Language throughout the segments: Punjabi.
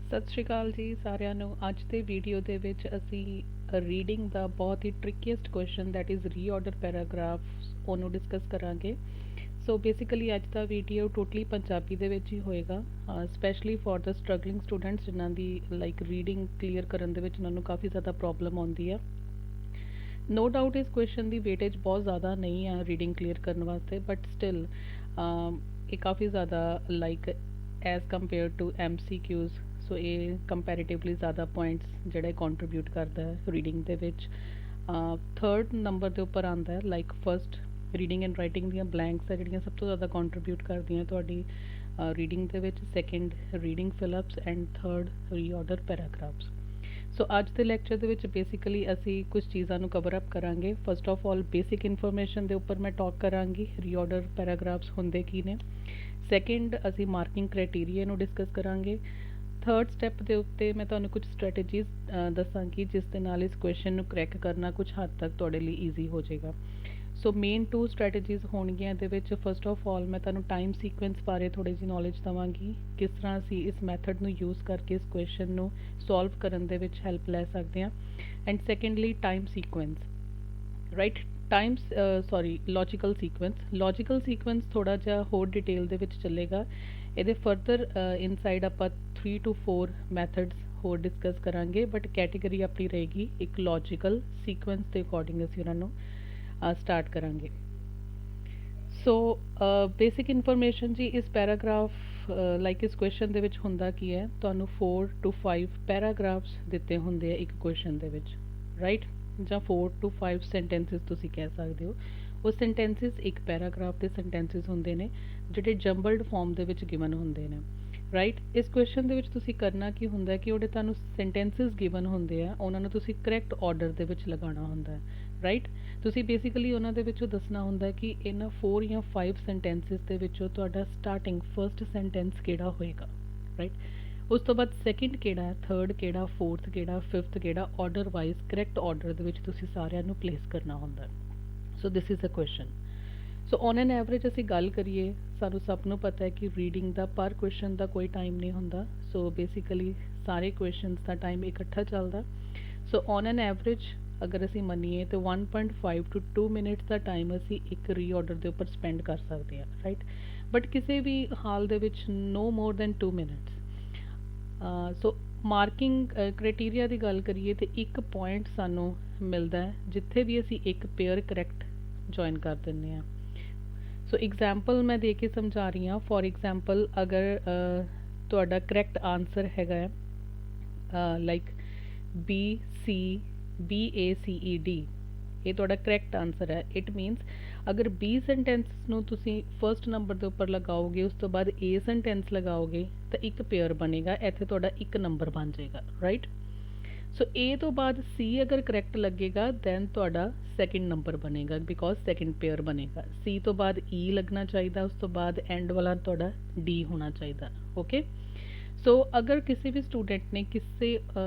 ਸਤਿ ਸ਼੍ਰੀ ਅਕਾਲ ਜੀ ਸਾਰਿਆਂ ਨੂੰ। ਅੱਜ ਦੇ ਵੀਡੀਓ ਦੇ ਵਿੱਚ ਅਸੀਂ ਰੀਡਿੰਗ ਦਾ ਬਹੁਤ ਹੀ ਟ੍ਰਿਕੀਐਸਟ ਕੁਐਸਚਨ ਦੈਟ ਇਜ਼ ਰੀਆਰਡਰ ਪੈਰਾਗ੍ਰਾਫਸ ਉਹਨੂੰ ਡਿਸਕਸ ਕਰਾਂਗੇ। ਸੋ ਬੇਸਿਕਲੀ ਅੱਜ ਦਾ ਵੀਡੀਓ ਟੋਟਲੀ ਪੰਜਾਬੀ ਦੇ ਵਿੱਚ ਹੀ ਹੋਏਗਾ, specially for the struggling students ਜਿਨ੍ਹਾਂ ਦੀ ਲਾਈਕ ਰੀਡਿੰਗ ਕਲੀਅਰ ਕਰਨ ਦੇ ਵਿੱਚ ਉਹਨਾਂ ਨੂੰ ਕਾਫੀ ਜ਼ਿਆਦਾ ਪ੍ਰੋਬਲਮ ਆਉਂਦੀ ਆ। ਨੋ ਡਾਊਟ ਇਸ ਕੁਐਸਚਨ ਦੀ ਵੇਟੇਜ ਬਹੁਤ ਜ਼ਿਆਦਾ ਨਹੀਂ ਆ ਰੀਡਿੰਗ ਕਲੀਅਰ ਕਰਨ ਵਾਸਤੇ, ਬਟ ਸਟਿਲ ਇਹ ਕਾਫੀ ਜ਼ਿਆਦਾ like as compare to MCQs, so ਇਹ ਕੰਪੈਰੀਟਿਵਲੀ ਜ਼ਿਆਦਾ ਪੁਆਇੰਟਸ ਜਿਹੜੇ ਕੰਟਰੀਬਿਊਟ ਕਰਦਾ ਹੈ ਰੀਡਿੰਗ ਦੇ ਵਿੱਚ। ਥਰਡ ਨੰਬਰ ਦੇ ਉੱਪਰ ਆਉਂਦਾ ਹੈ like first reading and writing ਦੀਆਂ ਬਲੈਂਕਸ ਆ ਜਿਹੜੀਆਂ ਸਭ ਤੋਂ ਜ਼ਿਆਦਾ ਕੰਟਰੀਬਿਊਟ ਕਰਦੀਆਂ ਤੁਹਾਡੀ ਰੀਡਿੰਗ ਦੇ ਵਿੱਚ। Second reading fill ups and third reorder paragraphs. So ਅੱਜ ਦੇ ਲੈਕਚਰ ਦੇ ਵਿੱਚ ਬੇਸਿਕਲੀ ਅਸੀਂ ਕੁਝ ਚੀਜ਼ਾਂ ਨੂੰ ਕਵਰ ਅਪ ਕਰਾਂਗੇ। First of all basic information ਦੇ ਉੱਪਰ ਮੈਂ ਟਾਕ ਕਰਾਂਗੀ, ਰੀਆਰਡਰ ਪੈਰਾਗ੍ਰਾਫਸ ਹੁੰਦੇ ਕੀ ਨੇ। ਸੈਕਿੰਡ ਅਸੀਂ ਮਾਰਕਿੰਗ ਕ੍ਰਾਈਟੇਰੀਆ ਨੂੰ ਡਿਸਕਸ ਕਰਾਂਗੇ। ਥਰਡ ਸਟੈਪ ਦੇ ਉੱਤੇ ਮੈਂ ਤੁਹਾਨੂੰ ਕੁਝ ਸਟ੍ਰੈਟੇਜੀਜ਼ ਦੱਸਾਂਗੀ ਜਿਸ ਦੇ ਨਾਲ ਇਸ ਕੁਐਸਚਨ ਨੂੰ ਕਰੈਕ ਕਰਨਾ ਕੁਝ ਹੱਦ ਤੱਕ ਤੁਹਾਡੇ ਲਈ ਈਜ਼ੀ ਹੋ ਜਾਏਗਾ। ਸੋ ਮੇਨ 2 ਸਟ੍ਰੈਟੇਜੀਜ਼ ਹੋਣਗੀਆਂ ਇਹਦੇ ਵਿੱਚ। ਫਸਟ ਆਫ ਆਲ ਮੈਂ ਤੁਹਾਨੂੰ ਟਾਈਮ ਸੀਕੁਐਂਸ ਬਾਰੇ ਥੋੜ੍ਹੀ ਜਿਹੀ ਨੌਲੇਜ ਦੇਵਾਂਗੀ, ਕਿਸ ਤਰ੍ਹਾਂ ਅਸੀਂ ਇਸ ਮੈਥਡ ਨੂੰ ਯੂਜ਼ ਕਰਕੇ ਇਸ ਕੁਐਸਚਨ ਨੂੰ ਸੋਲਵ ਕਰਨ ਦੇ ਵਿੱਚ ਹੈਲਪ ਲੈ ਸਕਦੇ ਹਾਂ। And secondly time sequence, right, logical sequence. Logical sequence ਥੋੜ੍ਹਾ ਜਿਹਾ ਹੋਰ ਡਿਟੇਲ ਦੇ ਵਿੱਚ ਚੱਲੇਗਾ। ਇਹਦੇ ਫਰਦਰ ਇਨਸਾਈਡ ਆਪਾਂ 3 to 4 ਮੈਥਡਸ ਹੋਰ ਡਿਸਕਸ ਕਰਾਂਗੇ, ਬਟ ਕੈਟੇਗਰੀ ਆਪਣੀ ਰਹੇਗੀ ਇੱਕ ਲੌਜੀਕਲ ਸੀਕੁਐਂਸ ਦੇ ਅਕੋਰਡਿੰਗ ਅਸੀਂ ਉਹਨਾਂ ਨੂੰ ਸਟਾਰਟ ਕਰਾਂਗੇ। ਸੋ ਬੇਸਿਕ ਇਨਫੋਰਮੇਸ਼ਨ ਜੀ, ਇਸ ਪੈਰਾਗ੍ਰਾਫ ਲਾਈਕ ਇਸ ਕੁਐਸਚਨ ਦੇ ਵਿੱਚ ਹੁੰਦਾ ਕੀ ਹੈ, ਤੁਹਾਨੂੰ 4 to 5 ਪੈਰਾਗ੍ਰਾਫਸ ਦਿੱਤੇ ਹੁੰਦੇ ਆ ਇੱਕ ਕੁਐਸਚਨ ਦੇ ਵਿੱਚ, ਰਾਈਟ, ਜਾਂ 4 to 5 ਸੈਂਟੈਂਸਿਸ ਤੁਸੀਂ ਕਹਿ ਸਕਦੇ ਹੋ। ਉਹ ਸੈਂਟੈਂਸਿਸ ਇੱਕ ਪੈਰਾਗ੍ਰਾਫ ਦੇ ਸੈਂਟੈਂਸਿਸ ਹੁੰਦੇ ਨੇ ਜਿਹੜੇ ਜੰਬਲਡ ਫਾਰਮ ਦੇ ਵਿੱਚ ਗਿਵਨ ਹੁੰਦੇ ਨੇ, ਰਾਈਟ। ਇਸ ਕੁਐਸਚਨ ਦੇ ਵਿੱਚ ਤੁਸੀਂ ਕਰਨਾ ਕੀ ਹੁੰਦਾ ਕਿ ਉਹਦੇ ਤੁਹਾਨੂੰ ਸੈਂਟੈਂਸਿਸ ਗਿਵਨ ਹੁੰਦੇ ਆ, ਉਹਨਾਂ ਨੂੰ ਤੁਸੀਂ ਕਰੈਕਟ ਆਰਡਰ ਦੇ ਵਿੱਚ ਲਗਾਉਣਾ ਹੁੰਦਾ ਹੈ, ਰਾਈਟ। ਤੁਸੀਂ ਬੇਸਿਕਲੀ ਉਹਨਾਂ ਦੇ ਵਿੱਚੋਂ ਦੱਸਣਾ ਹੁੰਦਾ ਕਿ ਇਹਨਾਂ 4 ਜਾਂ 5 ਸੈਂਟੈਂਸਿਸ ਦੇ ਵਿੱਚੋਂ ਤੁਹਾਡਾ ਸਟਾਰਟਿੰਗ ਫਰਸਟ ਸੈਂਟੈਂਸ ਕਿਹੜਾ ਹੋਏਗਾ, ਰਾਈਟ। ਉਸ ਤੋਂ ਬਾਅਦ ਸੈਕਿੰਡ ਕਿਹੜਾ, ਥਰਡ ਕਿਹੜਾ, ਫੋਰਥ ਕਿਹੜਾ, ਫਿਫਥ ਕਿਹੜਾ, ਆਰਡਰ ਵਾਈਜ਼ ਕਰੈਕਟ ਆਰਡਰ ਦੇ ਵਿੱਚ ਤੁਸੀਂ ਸਾਰਿਆਂ ਨੂੰ ਪਲੇਸ ਕਰਨਾ ਹੁੰਦਾ। So this is a question. So on an average ਅਸੀਂ ਗੱਲ ਕਰੀਏ, ਸਾਨੂੰ ਸਭ ਨੂੰ ਪਤਾ ਹੈ ਕਿ ਰੀਡਿੰਗ ਦਾ ਪਰ ਕੁਐਸਚਨ ਦਾ ਕੋਈ ਟਾਈਮ ਨਹੀਂ ਹੁੰਦਾ। ਸੋ ਬੇਸਿਕਲੀ ਸਾਰੇ ਕੁਐਸਚਨਸ ਦਾ ਟਾਈਮ ਇਕੱਠਾ ਚੱਲਦਾ। ਸੋ ਔਨ ਐਨ ਐਵਰੇਜ ਅਗਰ ਅਸੀਂ ਮੰਨੀਏ ਤਾਂ 1.5 to 2 ਮਿੰਟਸ ਦਾ ਟਾਈਮ ਅਸੀਂ ਇੱਕ ਰੀਆਰਡਰ ਦੇ ਉੱਪਰ ਸਪੈਂਡ ਕਰ ਸਕਦੇ ਹਾਂ, ਰਾਈਟ। ਬਟ ਕਿਸੇ ਵੀ ਹਾਲ ਦੇ ਵਿੱਚ ਨੋ ਮੋਰ ਦੈਨ 2 ਮਿੰਟਸ। ਸੋ ਮਾਰਕਿੰਗ ਕ੍ਰਾਈਟੇਰੀਆ ਦੀ ਗੱਲ ਕਰੀਏ ਤਾਂ ਇੱਕ ਪੁਆਇੰਟ ਸਾਨੂੰ ਮਿਲਦਾ ਹੈ ਜਿੱਥੇ ਵੀ ਅਸੀਂ ਇੱਕ ਪੇਅਰ ਕਰੈਕਟ ਜੁਆਇਨ ਕਰ ਦਿੰਦੇ ਹਾਂ। ਸੋ ਐਗਜ਼ਾਮਪਲ ਮੈਂ ਦੇ ਕੇ ਸਮਝਾ ਰਹੀ ਹਾਂ। ਫੋਰ ਐਗਜ਼ਾਮਪਲ ਅਗਰ ਤੁਹਾਡਾ ਕਰੈਕਟ ਆਨਸਰ ਹੈਗਾ ਹੈ ਲਾਈਕ BACED, ਇਹ ਤੁਹਾਡਾ ਕਰੈਕਟ ਆਨਸਰ ਹੈ। ਇਟ ਮੀਨਸ ਅਗਰ B ਸੈਂਟੈਂਸ ਨੂੰ ਤੁਸੀਂ ਫਸਟ ਨੰਬਰ ਦੇ ਉੱਪਰ ਲਗਾਓਗੇ, ਉਸ ਤੋਂ ਬਾਅਦ A ਸੈਂਟੈਂਸ ਲਗਾਓਗੇ ਤਾਂ ਇੱਕ ਪੇਅਰ ਬਣੇਗਾ, ਇੱਥੇ ਤੁਹਾਡਾ ਇੱਕ ਨੰਬਰ ਬਣ ਜਾਏਗਾ, ਰਾਈਟ। ਸੋ A ਤੋਂ ਬਾਅਦ C ਅਗਰ ਕਰੈਕਟ ਲੱਗੇਗਾ ਦੈਨ ਤੁਹਾਡਾ ਸੈਕਿੰਡ ਨੰਬਰ ਬਣੇਗਾ, ਬਿਕੋਜ਼ ਸੈਕਿੰਡ ਪੇਅਰ ਬਣੇਗਾ। C ਤੋਂ ਬਾਅਦ E ਲੱਗਣਾ ਚਾਹੀਦਾ, ਉਸ ਤੋਂ ਬਾਅਦ ਐਂਡ ਵਾਲਾ ਤੁਹਾਡਾ D ਹੋਣਾ ਚਾਹੀਦਾ, ਓਕੇ। ਸੋ ਅਗਰ ਕਿਸੇ ਵੀ ਸਟੂਡੈਂਟ ਨੇ ਕਿਸੇ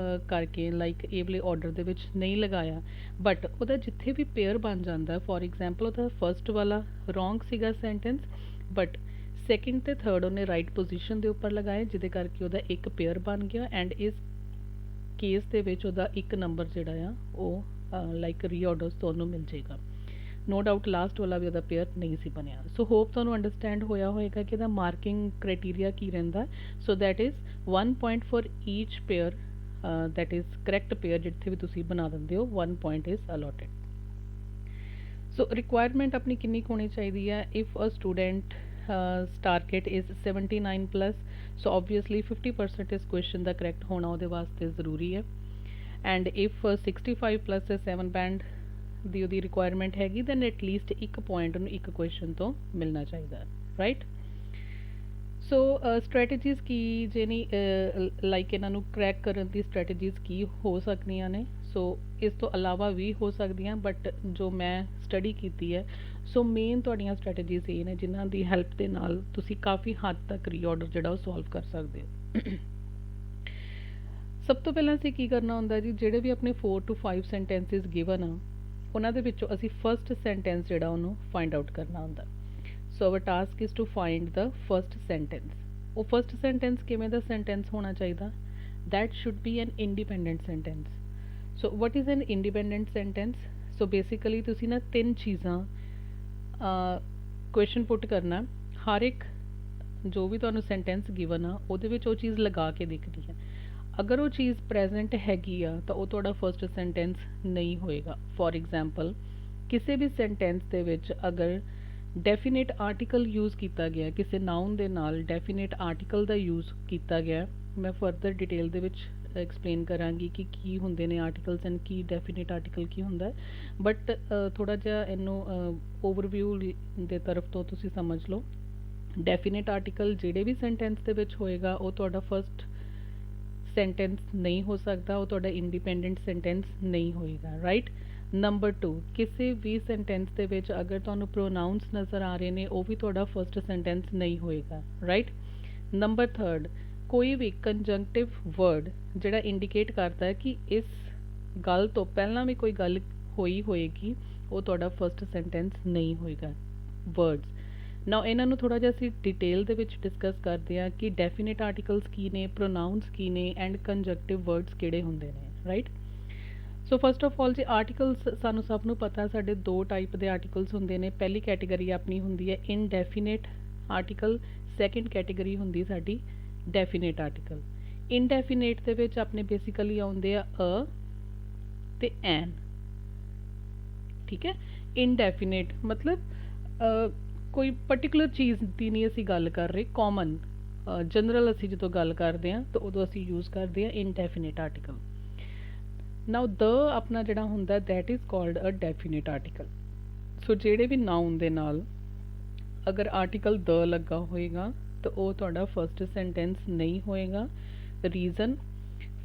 ਕਰਕੇ ਲਾਈਕ ਇਹ ਵਾਲੇ ਆਰਡਰ ਦੇ ਵਿੱਚ ਨਹੀਂ ਲਗਾਇਆ, ਬਟ ਉਹਦਾ ਜਿੱਥੇ ਵੀ ਪੇਅਰ ਬਣ ਜਾਂਦਾ, ਫੋਰ ਐਗਜ਼ਾਮਪਲ ਉਹਦਾ ਫਸਟ ਵਾਲਾ ਰੋਂਗ ਸੀਗਾ ਸੈਂਟੈਂਸ, ਬਟ ਸੈਕਿੰਡ ਤੇ ਥਰਡ ਉਹਨੇ ਰਾਈਟ ਪੋਜੀਸ਼ਨ ਦੇ ਉੱਪਰ ਲਗਾਏ ਜਿਹਦੇ ਕਰਕੇ ਉਹਦਾ ਇੱਕ ਪੇਅਰ ਬਣ ਗਿਆ, ਐਂਡ ਇਸ ਕੇਸ ਦੇ ਵਿੱਚ ਉਹਦਾ ਇੱਕ ਨੰਬਰ ਜਿਹੜਾ ਆ ਉਹ ਲਾਈਕ ਰੀਆਰਡਰਸ ਤੋਂ ਉਹਨੂੰ ਮਿਲ ਜਾਏਗਾ। ਨੋ ਡਾਊਟ ਲਾਸਟ ਵਾਲਾ ਵੀ ਉਹਦਾ ਪੇਅਰ ਨਹੀਂ ਸੀ ਬਣਿਆ। ਸੋ ਹੋਪ ਤੁਹਾਨੂੰ ਅੰਡਰਸਟੈਂਡ ਹੋਇਆ ਹੋਏਗਾ ਕਿ ਇਹਦਾ ਮਾਰਕਿੰਗ ਕ੍ਰਾਈਟੇਰੀਆ ਕੀ ਰਹਿੰਦਾ। So that is 1 point for each pair, that is correct pair ਜਿੱਥੇ ਵੀ ਤੁਸੀਂ ਬਣਾ ਦਿੰਦੇ ਹੋ 1 point is allotted. So requirement ਆਪਣੀ ਕਿੰਨੀ ਕੁ ਹੋਣੀ ਚਾਹੀਦੀ ਹੈ। If a student target is 79 plus, so obviously 50% ਇਸ ਕੁਐਸਚਨ ਦਾ ਕਰੈਕਟ ਹੋਣਾ ਉਹਦੇ ਵਾਸਤੇ ਜ਼ਰੂਰੀ ਹੈ। ਐਂਡ ਇਫ 65 ਪਲੱਸ 7 ਬੈਂਡ ਦੀ ਉਹਦੀ ਰਿਕੁਆਇਰਮੈਂਟ ਹੈਗੀ, ਦੈਨ ਐਟਲੀਸਟ ਇੱਕ ਪੁਆਇੰਟ ਉਹਨੂੰ ਇੱਕ ਕੁਐਸਚਨ ਤੋਂ ਮਿਲਣਾ ਚਾਹੀਦਾ, ਰਾਈਟ। ਸੋ ਸਟ੍ਰੈਟੇਜੀਜ਼ ਕੀ ਜੇ ਨਹੀਂ ਲਾਈਕ ਇਹਨਾਂ ਨੂੰ ਕਰੈਕ ਕਰਨ ਦੀ ਸਟ੍ਰੈਟੇਜੀਜ਼ ਕੀ ਹੋ ਸਕਦੀਆਂ ਨੇ। ਸੋ ਇਸ ਤੋਂ ਇਲਾਵਾ ਵੀ ਹੋ ਸਕਦੀਆਂ, ਬਟ ਜੋ ਮੈਂ ਸਟੱਡੀ ਕੀਤੀ ਹੈ, ਸੋ ਮੇਨ ਤੁਹਾਡੀਆਂ ਸਟ੍ਰੈਟੇਜੀਜ਼ ਇਹ ਨੇ ਜਿਨ੍ਹਾਂ ਦੀ ਹੈਲਪ ਦੇ ਨਾਲ ਤੁਸੀਂ ਕਾਫੀ ਹੱਦ ਤੱਕ ਰੀਆਰਡਰ ਜਿਹੜਾ ਉਹ ਸੋਲਵ ਕਰ ਸਕਦੇ ਹੋ। ਸਭ ਤੋਂ ਪਹਿਲਾਂ ਅਸੀਂ ਕੀ ਕਰਨਾ ਹੁੰਦਾ ਜੀ, ਜਿਹੜੇ ਵੀ ਆਪਣੇ 4 to 5 ਸੈਂਟੈਂਸਿਸ ਗਿਵਨ ਆ ਉਹਨਾਂ ਦੇ ਵਿੱਚੋਂ ਅਸੀਂ ਫਸਟ ਸੈਂਟੈਂਸ ਜਿਹੜਾ ਉਹਨੂੰ ਫਾਈਂਡ ਆਊਟ ਕਰਨਾ ਹੁੰਦਾ। So our task is to find the first sentence. ਉਹ ਫਸਟ ਸੈਂਟੈਂਸ ਕਿਵੇਂ ਦਾ ਸੈਂਟੈਂਸ ਹੋਣਾ ਚਾਹੀਦਾ, that should be an independent sentence. So what is an independent sentence? So basically ਤੁਸੀਂ ਨਾ ਤਿੰਨ ਚੀਜ਼ਾਂ ਕੁਐਸਚਨ ਪੁੱਟ ਕਰਨਾ, ਹਰ ਇੱਕ ਜੋ ਵੀ ਤੁਹਾਨੂੰ ਸੈਂਟੈਂਸ ਗਿਵਨ ਆ ਉਹਦੇ ਵਿੱਚ ਉਹ ਚੀਜ਼ ਲਗਾ ਕੇ ਦੇਖਣੀ ਹੈ। ਅਗਰ ਉਹ ਚੀਜ਼ ਪ੍ਰੈਜ਼ੈਂਟ ਹੈਗੀ ਆ ਤਾਂ ਉਹ ਤੁਹਾਡਾ ਫਰਸਟ ਸੈਂਟੈਂਸ ਨਹੀਂ ਹੋਏਗਾ। ਫੋਰ ਐਗਜ਼ਾਮਪਲ ਕਿਸੇ ਵੀ ਸੈਂਟੈਂਸ ਦੇ ਵਿੱਚ ਅਗਰ ਡੈਫੀਨੇਟ ਆਰਟੀਕਲ ਯੂਜ਼ ਕੀਤਾ ਗਿਆ, ਕਿਸੇ ਨਾਊਨ ਦੇ ਨਾਲ ਡੈਫੀਨੇਟ ਆਰਟੀਕਲ ਦਾ ਯੂਜ਼ ਕੀਤਾ ਗਿਆ, ਮੈਂ ਫਰਦਰ ਡਿਟੇਲ ਦੇ ਵਿੱਚ ਐਕਸਪਲੇਨ ਕਰਾਂਗੀ ਕਿ ਕੀ ਹੁੰਦੇ ਨੇ ਆਰਟੀਕਲਸ ਐਂਡ ਕੀ ਡੈਫੀਨੇਟ ਆਰਟੀਕਲ ਕੀ ਹੁੰਦਾ ਹੈ, ਬਟ ਥੋੜ੍ਹਾ ਜਿਹਾ ਇਹਨੂੰ ਓਵਰਵਿਊ ਦੇ ਤਰਫ ਤੋਂ ਤੁਸੀਂ ਸਮਝ ਲਓ। ਡੈਫੀਨੇਟ ਆਰਟੀਕਲ ਜਿਹੜੇ ਵੀ ਸੈਂਟੈਂਸ ਦੇ ਵਿੱਚ ਹੋਏਗਾ ਉਹ ਤੁਹਾਡਾ ਫਰਸਟ ਸੈਂਟੈਂਸ ਨਹੀਂ ਹੋ ਸਕਦਾ, ਉਹ ਤੁਹਾਡਾ ਇੰਡੀਪੈਂਡੈਂਟ ਸੈਂਟੈਂਸ ਨਹੀਂ ਹੋਏਗਾ, ਰਾਈਟ। ਨੰਬਰ 2, ਕਿਸੇ ਵੀ ਸੈਂਟੈਂਸ ਦੇ ਵਿੱਚ ਅਗਰ ਤੁਹਾਨੂੰ ਪ੍ਰੋਨਾਊਨਸ ਨਜ਼ਰ ਆ ਰਹੇ ਨੇ ਉਹ ਵੀ ਤੁਹਾਡਾ ਫਰਸਟ ਸੈਂਟੈਂਸ ਨਹੀਂ ਹੋਏਗਾ, ਰਾਈਟ। ਨੰਬਰ 3, ਕੋਈ ਵੀ ਕੰਜੰਕਟਿਵ ਵਰਡ ਜਿਹੜਾ ਇੰਡੀਕੇਟ ਕਰਦਾ ਹੈ ਕਿ ਇਸ ਗੱਲ ਤੋਂ ਪਹਿਲਾਂ ਵੀ ਕੋਈ ਗੱਲ ਹੋਈ ਹੋਏਗੀ, ਉਹ ਤੁਹਾਡਾ ਫਰਸਟ ਸੈਂਟੈਂਸ ਨਹੀਂ ਹੋਏਗਾ। ਵਰਡਸ ਨਾਓ ਇਹਨਾਂ ਨੂੰ ਥੋੜ੍ਹਾ ਜਿਹਾ ਅਸੀਂ ਡਿਟੇਲ ਦੇ ਵਿੱਚ ਡਿਸਕਸ ਕਰਦੇ ਹਾਂ ਕਿ ਡੈਫੀਨੇਟ ਆਰਟੀਕਲਸ ਕੀ ਨੇ, ਪ੍ਰੋਨਾਊਨਸ ਕੀ ਨੇ ਐਂਡ ਕੰਜੰਕਟਿਵ ਵਰਡਸ ਕਿਹੜੇ ਹੁੰਦੇ ਨੇ, right. So first of all ਜੀ ਆਰਟੀਕਲਸ ਸਾਨੂੰ ਸਭ ਨੂੰ ਪਤਾ ਸਾਡੇ ਦੋ ਟਾਈਪ ਦੇ ਆਰਟੀਕਲਸ ਹੁੰਦੇ ਨੇ। ਪਹਿਲੀ ਕੈਟੇਗਰੀ ਆਪਣੀ ਹੁੰਦੀ ਹੈ ਇਨਡੈਫੀਨੇਟ ਆਰਟੀਕਲ, ਸੈਕਿੰਡ ਕੈਟੇਗਰੀ ਹੁੰਦੀ ਸਾਡੀ ਡੈਫੀਨੇਟ ਆਰਟੀਕਲ। ਇਨਡੈਫੀਨੇਟ ਦੇ ਵਿੱਚ ਆਪਣੇ ਬੇਸਿਕਲੀ ਆਉਂਦੇ ਆ ਅ ਤੇ ਐਨ, ਠੀਕ ਹੈ। ਇਨਡੈਫੀਨੇਟ ਮਤਲਬ ਕੋਈ ਪਰਟੀਕੂਲਰ ਚੀਜ਼ ਦੀ ਨਹੀਂ ਅਸੀਂ ਗੱਲ ਕਰ ਰਹੇ, ਕਾਮਨ ਜਨਰਲ ਅਸੀਂ ਜਦੋਂ ਗੱਲ ਕਰਦੇ ਹਾਂ ਤਾਂ ਉਦੋਂ ਅਸੀਂ ਯੂਜ਼ ਕਰਦੇ ਹਾਂ ਇਨਡੈਫੀਨੇਟ ਆਰਟੀਕਲ। ਨਾਓ ਦ ਆਪਣਾ ਜਿਹੜਾ ਹੁੰਦਾ that is called a definite article. So ਜਿਹੜੇ ਵੀ ਨਾਊਨ ਦੇ ਨਾਲ ਅਗਰ ਆਰਟੀਕਲ ਦ ਲੱਗਾ ਹੋਏਗਾ ਤਾਂ ਉਹ ਤੁਹਾਡਾ ਫਸਟ ਸੈਂਟੈਂਸ ਨਹੀਂ ਹੋਏਗਾ। ਰੀਜ਼ਨ,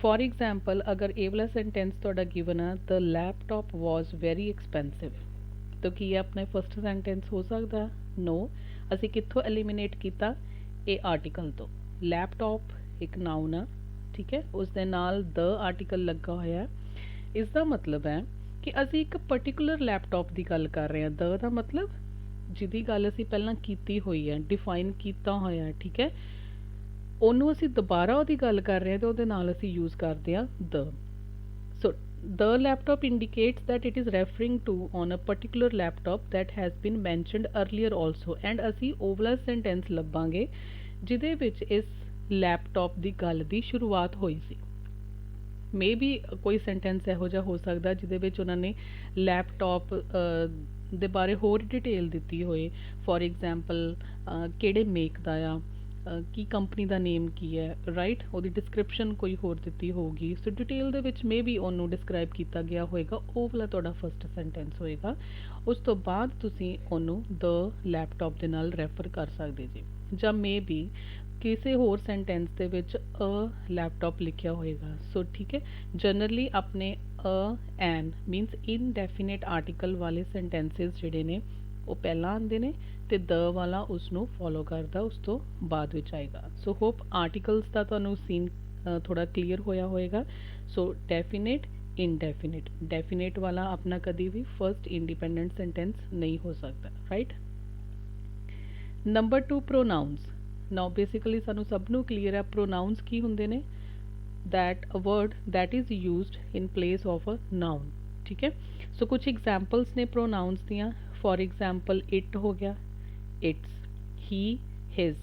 ਫੋਰ ਐਗਜ਼ਾਮਪਲ ਅਗਰ ਇਹ ਵਾਲਾ ਸੈਂਟੈਂਸ ਤੁਹਾਡਾ ਗਿਵਨ ਆ ਦ ਲੈਪਟਾਪ ਵਾਜ਼ ਵੈਰੀ ਐਕਸਪੈਂਸਿਵ, ਤਾਂ ਕੀ ਆਪਣੇ ਫਸਟ ਸੈਂਟੈਂਸ ਹੋ ਸਕਦਾ? ਨੋ। ਅਸੀਂ ਕਿੱਥੋਂ ਐਲੀਮੀਨੇਟ ਕੀਤਾ? ਇਹ ਆਰਟੀਕਲ ਤੋਂ। ਲੈਪਟਾਪ ਇੱਕ ਨਾਊਨ ਆ, ਠੀਕ ਹੈ, ਉਸ ਦੇ ਨਾਲ ਦ ਆਰਟੀਕਲ ਲੱਗਾ ਹੋਇਆ। ਇਸ ਦਾ ਮਤਲਬ ਹੈ ਕਿ ਅਸੀਂ ਇੱਕ ਪਰਟੀਕੂਲਰ ਲੈਪਟਾਪ ਦੀ ਗੱਲ ਕਰ ਰਹੇ ਹਾਂ। ਦ ਦਾ ਮਤਲਬ ਜਿਹਦੀ ਗੱਲ ਅਸੀਂ ਪਹਿਲਾਂ ਕੀਤੀ ਹੋਈ ਹੈ, ਡਿਫਾਈਨ ਕੀਤਾ ਹੋਇਆ, ਠੀਕ ਹੈ, ਉਹਨੂੰ ਅਸੀਂ ਦੁਬਾਰਾ ਉਹਦੀ ਗੱਲ ਕਰ ਰਹੇ ਹਾਂ ਤੇ ਉਹਦੇ ਨਾਲ ਅਸੀਂ ਯੂਜ਼ ਕਰਦੇ ਹਾਂ ਦ। ਸੋ the laptop indicates that it is referring to on a particular laptop that has been mentioned earlier also, and ਅਸੀਂ ਉਹ ਵਾਲਾ sentence ਲੱਭਾਂਗੇ ਜਿਹਦੇ ਵਿੱਚ ਇਸ ਲੈਪਟਾਪ ਦੀ ਗੱਲ ਦੀ ਸ਼ੁਰੂਆਤ ਹੋਈ ਸੀ। ਮੇ ਬੀ ਕੋਈ ਸੈਂਟੈਂਸ ਇਹੋ ਜਿਹਾ ਹੋ ਸਕਦਾ ਜਿਹਦੇ ਵਿੱਚ ਉਹਨਾਂ ਨੇ ਲੈਪਟਾਪ ਦੇ ਬਾਰੇ ਹੋਰ ਡਿਟੇਲ ਦਿੱਤੀ ਹੋਏ। ਫੋਰ ਐਗਜ਼ਾਮਪਲ ਕਿਹੜੇ ਮੇਕ ਦਾ ਆ, ਕੀ ਕੰਪਨੀ ਦਾ ਨੇਮ ਕੀ ਹੈ, ਰਾਈਟ, ਉਹਦੀ ਡਿਸਕ੍ਰਿਪਸ਼ਨ ਕੋਈ ਹੋਰ ਦਿੱਤੀ ਹੋਊਗੀ। ਸੋ ਡਿਟੇਲ ਦੇ ਵਿੱਚ ਮੇ ਬੀ ਉਹਨੂੰ ਡਿਸਕ੍ਰਾਈਬ ਕੀਤਾ ਗਿਆ ਹੋਏਗਾ, ਉਹ ਵਾਲਾ ਤੁਹਾਡਾ ਫਸਟ ਸੈਂਟੈਂਸ ਹੋਏਗਾ। ਉਸ ਤੋਂ ਬਾਅਦ ਤੁਸੀਂ ਉਹਨੂੰ ਦ ਲੈਪਟਾਪ ਦੇ ਨਾਲ ਰੈਫਰ ਕਰ ਸਕਦੇ ਜੀ। ਜਾਂ ਮੇ ਬੀ ਕਿਸੇ ਹੋਰ ਸੈਂਟੈਂਸ ਦੇ ਵਿੱਚ ਅ ਲੈਪਟਾਪ ਲਿਖਿਆ ਹੋਏਗਾ। ਸੋ ਠੀਕ ਹੈ, ਜਨਰਲੀ ਆਪਣੇ ਅ ਐਨ ਮੀਨਸ ਇਨਡੈਫੀਨੇਟ ਆਰਟੀਕਲ ਵਾਲੇ ਸੈਂਟੈਂਸਸ ਜਿਹੜੇ ਨੇ ਉਹ ਪਹਿਲਾਂ ਆਉਂਦੇ ਨੇ ਤੇ ਦ ਵਾਲਾ ਉਸ ਨੂੰ ਫੋਲੋ ਕਰਦਾ ਉਸ ਤੋਂ ਬਾਅਦ ਵਿੱਚ ਆਏਗਾ। ਸੋ ਹੋਪ ਆਰਟੀਕਲਸ ਦਾ ਤੁਹਾਨੂੰ ਸੀਨ ਥੋੜਾ ਕਲੀਅਰ ਹੋਇਆ ਹੋਏਗਾ। ਸੋ ਡੈਫੀਨੇਟ, ਇਨਡੈਫੀਨੇਟ, ਡੈਫੀਨੇਟ ਵਾਲਾ ਆਪਣਾ ਕਦੀ ਵੀ ਫਰਸਟ ਇੰਡੀਪੈਂਡੈਂਟ ਸੈਂਟੈਂਸ ਨਹੀਂ ਹੋ ਸਕਦਾ, ਰਾਈਟ। ਨੰਬਰ 2, ਪ੍ਰੋਨਾਊਨਸ। ਨਾਓ ਬੇਸਿਕਲੀ ਸਾਨੂੰ ਸਭ ਨੂੰ ਕਲੀਅਰ ਹੈ ਪ੍ਰੋਨਾਊਨਸ ਕੀ ਹੁੰਦੇ ਨੇ। that a word that is used in place of a noun, ठीक है। सो कुछ एग्जाम्पल्स ने प्रोनाउंस दियाँ। फॉर एग्जाम्पल इट हो गया, it's, he, his,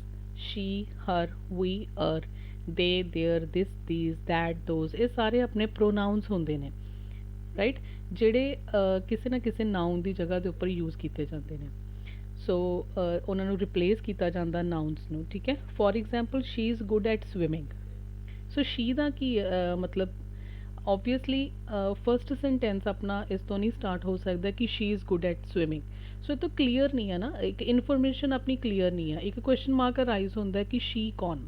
she, her, we, our, they, their, this, these, that, those, ये सारे अपने प्रोनाउंस होंदे ने, राइट, ਜਿਹੜੇ ਕਿਸੇ ਨਾ ਕਿਸੇ ਨਾउन ਦੀ ਜਗ੍ਹਾ ਦੇ ਉੱਪਰ ਯੂਜ਼ ਕੀਤੇ ਜਾਂਦੇ ਨੇ। ਸੋ ਉਹਨਾਂ ਨੂੰ ਰਿਪਲੇਸ ਕੀਤਾ ਜਾਂਦਾ ਨਾउन्स ਨੂੰ, ਠੀਕ ਹੈ। For example she is good at swimming. So she ਦਾ ਕੀ ਮਤਲਬ ਓਬਵੀਅਸਲੀ ਫਸਟ ਸੈਂਟੈਂਸ ਆਪਣਾ ਇਸ ਤੋਂ ਨਹੀਂ ਸਟਾਰਟ ਹੋ ਸਕਦਾ ਕਿ she is good at swimming. So ਇਹ ਤਾਂ ਕਲੀਅਰ ਨਹੀਂ ਹੈ ਨਾ, ਇੱਕ ਇਨਫੋਰਮੇਸ਼ਨ ਆਪਣੀ ਕਲੀਅਰ ਨਹੀਂ ਹੈ। ਇੱਕ ਕੁਐਸਚਨ ਮਾਰਕ ਰਾਈਜ਼ ਹੁੰਦਾ ਕਿ ਸ਼ੀ ਕੌਣ,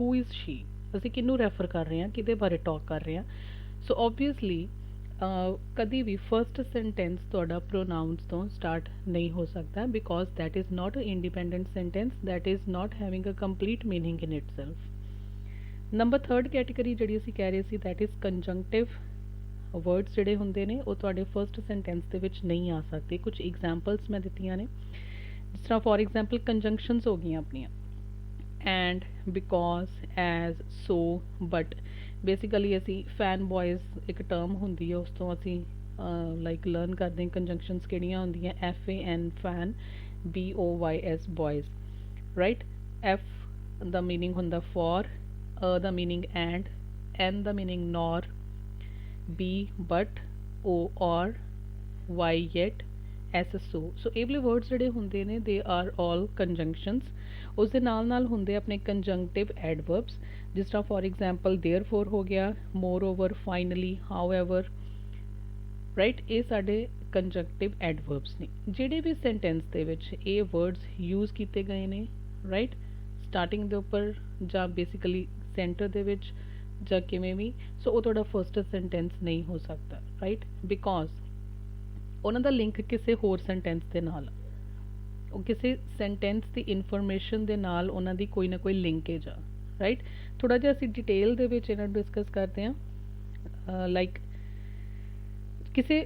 ਹੂ ਇਜ਼ ਸ਼ੀ, ਅਸੀਂ ਕਿਹਨੂੰ ਰੈਫਰ ਕਰ ਰਹੇ ਹਾਂ, ਕਿਹਦੇ ਬਾਰੇ ਟਾਕ ਕਰ ਰਹੇ ਹਾਂ। ਸੋ ਓਬਵੀਅਸਲੀ ਕਦੀ ਵੀ ਫਸਟ ਸੈਂਟੈਂਸ ਤੁਹਾਡਾ ਪ੍ਰੋਨਾਊਨਸ ਤੋਂ ਸਟਾਰਟ ਨਹੀਂ ਹੋ ਸਕਦਾ, because that is not a independent sentence, that is not having a complete meaning in itself. Number 3rd category ਜਿਹੜੀ ਅਸੀਂ ਕਹਿ ਰਹੇ ਸੀ ਦੈਟ ਇਜ਼ ਕੰਜੰਕਟਿਵ ਵਰਡਸ ਜਿਹੜੇ ਹੁੰਦੇ ਨੇ ਉਹ ਤੁਹਾਡੇ ਫਸਟ ਸੈਂਟੈਂਸ ਦੇ ਵਿੱਚ ਨਹੀਂ ਆ ਸਕਦੇ। ਕੁਝ ਐਗਜ਼ਾਮਪਲਸ ਮੈਂ ਦਿੱਤੀਆਂ ਨੇ, ਜਿਸ ਤਰ੍ਹਾਂ ਫੋਰ ਐਗਜ਼ਾਮਪਲ ਕੰਜੰਕਸ਼ਨਸ ਹੋ ਗਈਆਂ ਆਪਣੀਆਂ, and, because, as, so, but, basically ਅਸੀਂ ਫੈਨ ਬॉयज़ ਇੱਕ ਟਰਮ ਹੁੰਦੀ ਹੈ, ਉਸ ਤੋਂ ਅਸੀਂ ਲਾਈਕ ਲਰਨ ਕਰਦੇ ਹਾਂ ਕੰਜੰਕਸ਼ਨਸ ਕਿਹੜੀਆਂ ਹੁੰਦੀਆਂ, FAN fan, BOYS boys, right. F ਦਾ ਮੀਨਿੰਗ ਹੁੰਦਾ ਫॉर, A ਦਾ ਮੀਨਿੰਗ ਐਂਡ, N ਦਾ meaning nor, B but, O or, Y yet, S so। So ਇਹ ਵਾਲੇ ਵਰਡਸ ਜਿਹੜੇ ਹੁੰਦੇ ਨੇ ਦੇ ਆਰ ਆਲ ਕੰਜੰਕਸ਼ਨਸ। ਉਸ ਦੇ ਨਾਲ ਹੁੰਦੇ ਆਪਣੇ ਕੰਜੰਕਟਿਵ ਐਡਵਰਬਸ, ਜਿਸ ਤਰ੍ਹਾਂ ਫॉर ਐਗਜ਼ਾਮਪਲ देयरफॉर ਹੋ ਗਿਆ, मोरओवर, फाइनली, हाउएवर, ਰਾਈਟ। ਇਹ ਸਾਡੇ ਕੰਜੰਕਟਿਵ ਐਡਵਰਬਸ ਨੇ। ਜਿਹੜੇ ਵੀ ਸੈਂਟੈਂਸ ਦੇ ਵਿੱਚ ਇਹ ਵਰਡਸ ਯੂਜ਼ ਕੀਤੇ ਗਏ ਨੇ, ਰਾਈਟ, ਸਟਾਰਟਿੰਗ ਦੇ ਉੱਪਰ ਜਾਂ ਬੇਸਿਕਲੀ ਸੈਂਟਰ ਦੇ ਵਿੱਚ ਜਾਂ ਕਿਵੇਂ ਵੀ, ਸੋ ਉਹ ਤੁਹਾਡਾ ਫਸਟ ਸੈਂਟੈਂਸ ਨਹੀਂ ਹੋ ਸਕਦਾ, ਰਾਈਟ, ਬਿਕੋਜ਼ ਉਹਨਾਂ ਦਾ ਲਿੰਕ ਕਿਸੇ ਹੋਰ ਸੈਂਟੈਂਸ ਦੇ ਨਾਲ, ਉਹ ਕਿਸੇ ਸੈਂਟੈਂਸ ਦੀ ਇਨਫੋਰਮੇਸ਼ਨ ਦੇ ਨਾਲ ਉਹਨਾਂ ਦੀ ਕੋਈ ਨਾ ਕੋਈ ਲਿੰਕੇਜ ਆ, ਰਾਈਟ। ਥੋੜ੍ਹਾ ਜਿਹਾ ਅਸੀਂ ਡਿਟੇਲ ਦੇ ਵਿੱਚ ਇਹਨਾਂ ਨੂੰ ਡਿਸਕਸ ਕਰਦੇ ਹਾਂ। ਲਾਈਕ ਕਿਸੇ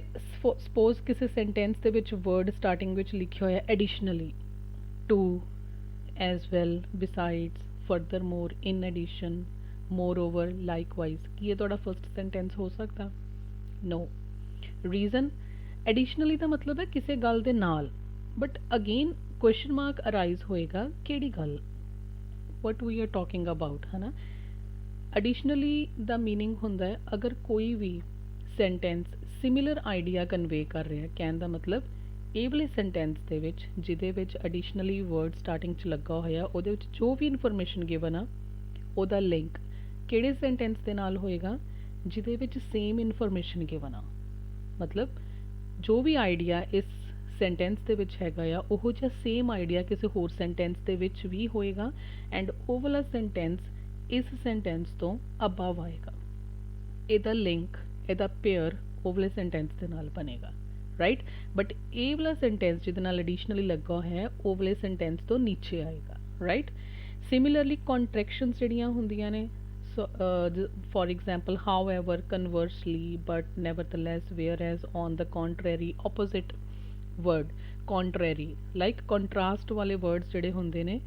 ਸਪੋਜ਼ ਕਿਸੇ ਸੈਂਟੈਂਸ ਦੇ ਵਿੱਚ ਵਰਡ ਸਟਾਰਟਿੰਗ ਵਿੱਚ ਲਿਖਿਆ ਹੋਇਆ additionally, too, as well, besides, furthermore, in addition, moreover, likewise, ਕੀ ਇਹ ਤੁਹਾਡਾ ਫਸਟ ਸੈਂਟੈਂਸ ਹੋ ਸਕਦਾ? ਨੋ। ਰੀਜ਼ਨ, ਐਡੀਸ਼ਨਲੀ ਦਾ ਮਤਲਬ ਹੈ ਕਿਸੇ ਗੱਲ ਦੇ ਨਾਲ, but again question mark arise ਹੋਏਗਾ ਕਿਹੜੀ ਗੱਲ, ਵਟ ਵੀ ਆਰ ਟਾਕਿੰਗ ਅਬਾਊਟ, ਹੈ ਨਾ। ਐਡੀਸ਼ਨਲੀ ਦਾ ਮੀਨਿੰਗ ਹੁੰਦਾ ਹੈ ਅਗਰ ਕੋਈ ਵੀ ਸੈਂਟੈਂਸ ਸਿਮਿਲਰ ਆਈਡੀਆ ਕਨਵੇ ਕਰ ਰਿਹਾ, ਕਹਿਣ ਦਾ ਮਤਲਬ ਇਹ ਵਾਲੇ ਸੈਂਟੈਂਸ ਦੇ ਵਿੱਚ ਜਿਹਦੇ ਵਿੱਚ ਐਡੀਸ਼ਨਲੀ ਵਰਡ ਸਟਾਰਟਿੰਗ 'ਚ ਲੱਗਾ ਹੋਇਆ, ਉਹਦੇ ਵਿੱਚ ਜੋ ਵੀ ਇਨਫੋਰਮੇਸ਼ਨ ਗਿਵਨ ਆ ਉਹਦਾ ਲਿੰਕ ਕਿਹੜੇ ਸੈਂਟੈਂਸ ਦੇ ਨਾਲ ਹੋਏਗਾ, ਜਿਹਦੇ ਵਿੱਚ ਸੇਮ ਇਨਫੋਰਮੇਸ਼ਨ ਗਿਵਨ ਆ। ਮਤਲਬ ਜੋ ਵੀ ਆਈਡੀਆ ਇਸ ਸੈਂਟੈਂਸ ਦੇ ਵਿੱਚ ਹੈਗਾ ਆ, ਉਹੋ ਜਿਹਾ ਸੇਮ ਆਈਡੀਆ ਕਿਸੇ ਹੋਰ ਸੈਂਟੈਂਸ ਦੇ ਵਿੱਚ ਵੀ ਹੋਏਗਾ, ਐਂਡ ਉਹ ਵਾਲਾ ਸੈਂਟੈਂਸ ਇਸ ਸੈਂਟੈਂਸ ਤੋਂ ਅਬਵ ਆਏਗਾ। ਇਹਦਾ ਲਿੰਕ, ਇਹਦਾ ਪੇਅਰ ਉਹ ਵਾਲੇ ਸੈਂਟੈਂਸ ਦੇ ਨਾਲ ਬਣੇਗਾ, ਰਾਈਟ। ਬਟ ਇਹ ਵਾਲਾ ਸੈਂਟੈਂਸ ਜਿਹਦੇ ਨਾਲ ਐਡੀਸ਼ਨਲੀ ਲੱਗਾ ਹੈ ਉਹ ਵਾਲੇ ਸੈਂਟੈਂਸ ਤੋਂ ਨੀਚੇ ਆਏਗਾ, ਰਾਈਟ। ਸਿਮਿਲਰਲੀ ਕੰਟਰੈਕਸ਼ਨਸ ਜਿਹੜੀਆਂ ਹੁੰਦੀਆਂ ਨੇ, for example however, conversely, but nevertheless, whereas, on the contrary, opposite word, contrary, like contrast वाले वर्ड्स ਜਿਹੜੇ ਹੁੰਦੇ ਨੇ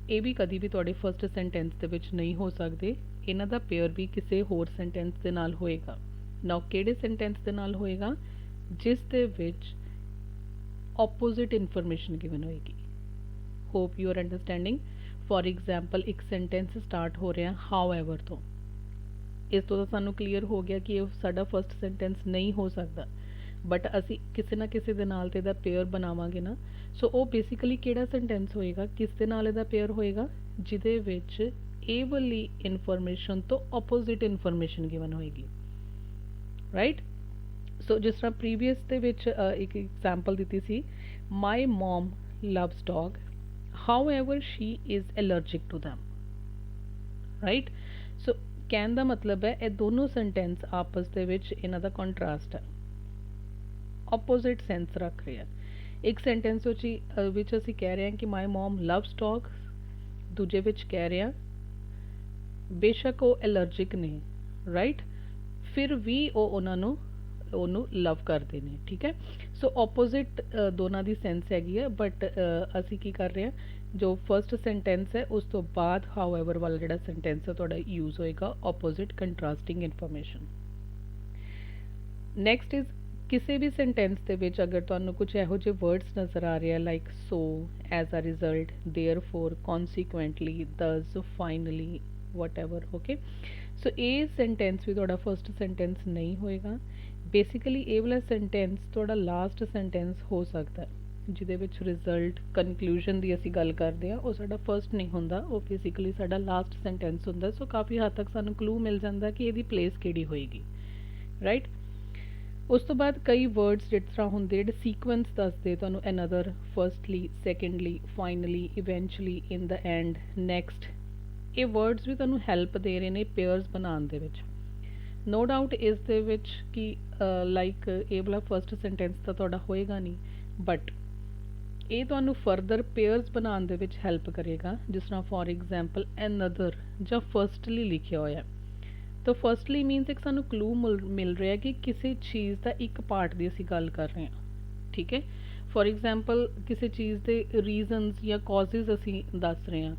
ਇਹ ਵੀ ਕਦੀ ਵੀ ਤੁਹਾਡੇ ਫਸਟ ਸੈਂਟੈਂਸ ਦੇ ਵਿੱਚ ਨਹੀਂ ਹੋ ਸਕਦੇ, ਇਹਨਾਂ ਦਾ ਪੇਅਰ ਵੀ ਕਿਸੇ ਹੋਰ ਸੈਂਟੈਂਸ ਦੇ ਨਾਲ ਹੋਏਗਾ। ਨਾਓ ਕਿਹੜੇ ਸੈਂਟੈਂਸ ਦੇ ਨਾਲ ਹੋਏਗਾ? ਜਿਸ ਦੇ ਵਿੱਚ ਆਪੋਜ਼ਿਟ ਇਨਫੋਰਮੇਸ਼ਨ ਗਿਵਨ ਹੋਏਗੀ। Hope you are understanding. For example ਇੱਕ ਸੈਂਟੈਂਸ ਸਟਾਰਟ ਹੋ ਰਿਹਾ ਹਾਊਐਵਰ ਤੋਂ, ਇਸ ਤੋਂ ਤਾਂ ਸਾਨੂੰ ਕਲੀਅਰ ਹੋ ਗਿਆ ਕਿ ਇਹ ਸਾਡਾ ਫਸਟ ਸੈਂਟੈਂਸ ਨਹੀਂ ਹੋ ਸਕਦਾ, ਬਟ ਅਸੀਂ ਕਿਸੇ ਨਾ ਕਿਸੇ ਦੇ ਨਾਲ ਤੇ ਇਹਦਾ ਪੇਅਰ ਬਣਾਵਾਂਗੇ ਨਾ। ਸੋ ਉਹ ਬੇਸਿਕਲੀ ਕਿਹੜਾ ਸੈਂਟੈਂਸ ਹੋਏਗਾ, ਕਿਸ ਦੇ ਨਾਲ ਇਹਦਾ ਪੇਅਰ ਹੋਏਗਾ, ਜਿਹਦੇ ਵਿੱਚ ਇਹ ਵਾਲੀ ਇਨਫੋਰਮੇਸ਼ਨ ਤੋਂ ਆਪੋਜ਼ਿਟ ਇਨਫੋਰਮੇਸ਼ਨ ਗਿਵਨ ਹੋਏਗੀ, ਰਾਈਟ। ਸੋ ਜਿਸ ਤਰ੍ਹਾਂ ਪ੍ਰੀਵੀਅਸ ਦੇ ਵਿੱਚ ਇੱਕ ਐਗਜ਼ਾਮਪਲ ਦਿੱਤੀ ਸੀ, my mom loves dog, however she is allergic to them, right। so ਕਹਿਣ ਦਾ ਮਤਲਬ ਹੈ ਇਹ ਦੋਨੋਂ ਸੈਂਟੈਂਸ ਆਪਸ ਦੇ ਵਿੱਚ ਇਹਨਾਂ ਦਾ ਕੰਟਰਾਸਟ ਹੈ, ਆਪੋਜ਼ਿਟ ਸੈਂਸ ਰੱਖ ਰਿਹਾ। ਇੱਕ ਸੈਂਟੈਂਸ ਵਿੱਚ ਅਸੀਂ ਕਹਿ ਰਹੇ ਹਾਂ ਕਿ ਮਾਈ ਮੋਮ ਲਵਸ ਡੌਗ, ਦੂਜੇ ਵਿੱਚ ਕਹਿ ਰਹੇ ਹਾਂ ਬੇਸ਼ੱਕ ਉਹ ਐਲਰਜਿਕ ਨੇ, ਰਾਈਟ, ਫਿਰ ਵੀ ਉਹ ਉਹਨੂੰ ਲਵ ਕਰਦੇ ਨੇ, ਠੀਕ ਹੈ। ਸੋ ਆਪੋਜ਼ਿਟ ਦੋਨਾਂ ਦੀ ਸੈਂਸ ਹੈਗੀ ਹੈ, ਬਟ ਅਸੀਂ ਕੀ ਕਰ ਰਹੇ ਹਾਂ, ਜੋ ਫਸਟ ਸੈਂਟੈਂਸ ਹੈ ਉਸ ਤੋਂ ਬਾਅਦ ਹਾਊਐਵਰ ਵਾਲਾ ਜਿਹੜਾ ਸੈਂਟੈਂਸ ਹੈ ਤੁਹਾਡਾ ਯੂਜ਼ ਹੋਏਗਾ, ਆਪੋਜ਼ਿਟ ਕੰਟਰਾਸਟਿੰਗ ਇਨਫੋਰਮੇਸ਼ਨ। ਨੈਕਸਟ ਇਜ਼ ਕਿਸੇ ਵੀ ਸੈਂਟੈਂਸ ਦੇ ਵਿੱਚ ਅਗਰ ਤੁਹਾਨੂੰ ਕੁਝ ਇਹੋ ਜਿਹੇ ਵਰਡਸ ਨਜ਼ਰ ਆ ਰਹੇ ਆ like so, as a result, therefore, consequently, thus, finally, whatever, okay. ਸੋ ਇਹ ਸੈਂਟੈਂਸ ਵੀ ਤੁਹਾਡਾ ਫਸਟ ਸੈਂਟੈਂਸ ਨਹੀਂ ਹੋਏਗਾ। ਬੇਸਿਕਲੀ ਇਹ ਵਾਲਾ ਸੈਂਟੈਂਸ ਤੁਹਾਡਾ ਲਾਸਟ ਸੈਂਟੈਂਸ ਹੋ ਸਕਦਾ, ਜਿਹਦੇ ਵਿੱਚ ਰਿਜ਼ਲਟ, ਕਨਕਲੂਜਨ ਦੀ ਅਸੀਂ ਗੱਲ ਕਰਦੇ ਹਾਂ, ਉਹ ਸਾਡਾ ਫਸਟ ਨਹੀਂ ਹੁੰਦਾ, ਉਹ ਬੇਸਿਕਲੀ ਸਾਡਾ ਲਾਸਟ ਸੈਂਟੈਂਸ ਹੁੰਦਾ। ਸੋ ਕਾਫੀ ਹੱਦ ਤੱਕ ਸਾਨੂੰ ਕਲੂ ਮਿਲ ਜਾਂਦਾ ਕਿ ਇਹਦੀ ਪਲੇਸ ਕਿਹੜੀ ਹੋਏਗੀ, ਰਾਈਟ। ਉਸ ਤੋਂ ਬਾਅਦ ਕਈ ਵਰਡਸ ਜਿਸ ਤਰ੍ਹਾਂ ਹੁੰਦੇ ਜਿਹੜੇ ਸੀਕੁਐਂਸ ਦੱਸਦੇ ਤੁਹਾਨੂੰ, another, firstly, secondly, finally, eventually, in the and, next, ਇਹ ਵਰਡਸ ਵੀ ਤੁਹਾਨੂੰ ਹੈਲਪ ਦੇ ਰਹੇ ਨੇ ਪੇਅਰਸ ਬਣਾਉਣ ਦੇ ਵਿੱਚ। ਨੋ ਡਾਊਟ ਇਸ ਦੇ ਵਿੱਚ ਕਿ ਲਾਈਕ ਇਹ ਵਾਲਾ ਫਸਟ ਸੈਂਟੈਂਸ ਤਾਂ ਤੁਹਾਡਾ ਹੋਏਗਾ ਨਹੀਂ, ਬਟ ਇਹ ਤੁਹਾਨੂੰ ਫਰਦਰ ਪੇਅਰਸ ਬਣਾਉਣ ਦੇ ਵਿੱਚ ਹੈਲਪ ਕਰੇਗਾ। ਜਿਸ ਤਰ੍ਹਾਂ ਫॉर एग्जांपल ਅਨਦਰ ਜਾਂ ਫਸਟਲੀ ਲਿਖਿਆ ਹੋਇਆ, ਤਾਂ ਫਸਟਲੀ ਮੀਨਸ ਇੱਕ ਸਾਨੂੰ ਕਲੂ ਮਿਲ ਰਿਹਾ ਕਿ ਕਿਸੇ ਚੀਜ਼ ਦਾ ਇੱਕ ਪਾਰਟ ਦੀ ਅਸੀਂ ਗੱਲ ਕਰ ਰਹੇ ਹਾਂ, ਠੀਕ ਹੈ। ਫॉर एग्जांपल ਕਿਸੇ ਚੀਜ਼ ਦੇ ਰੀਜ਼ਨਸ ਜਾਂ ਕਾਜ਼ਿਜ਼ ਅਸੀਂ ਦੱਸ ਰਹੇ ਹਾਂ,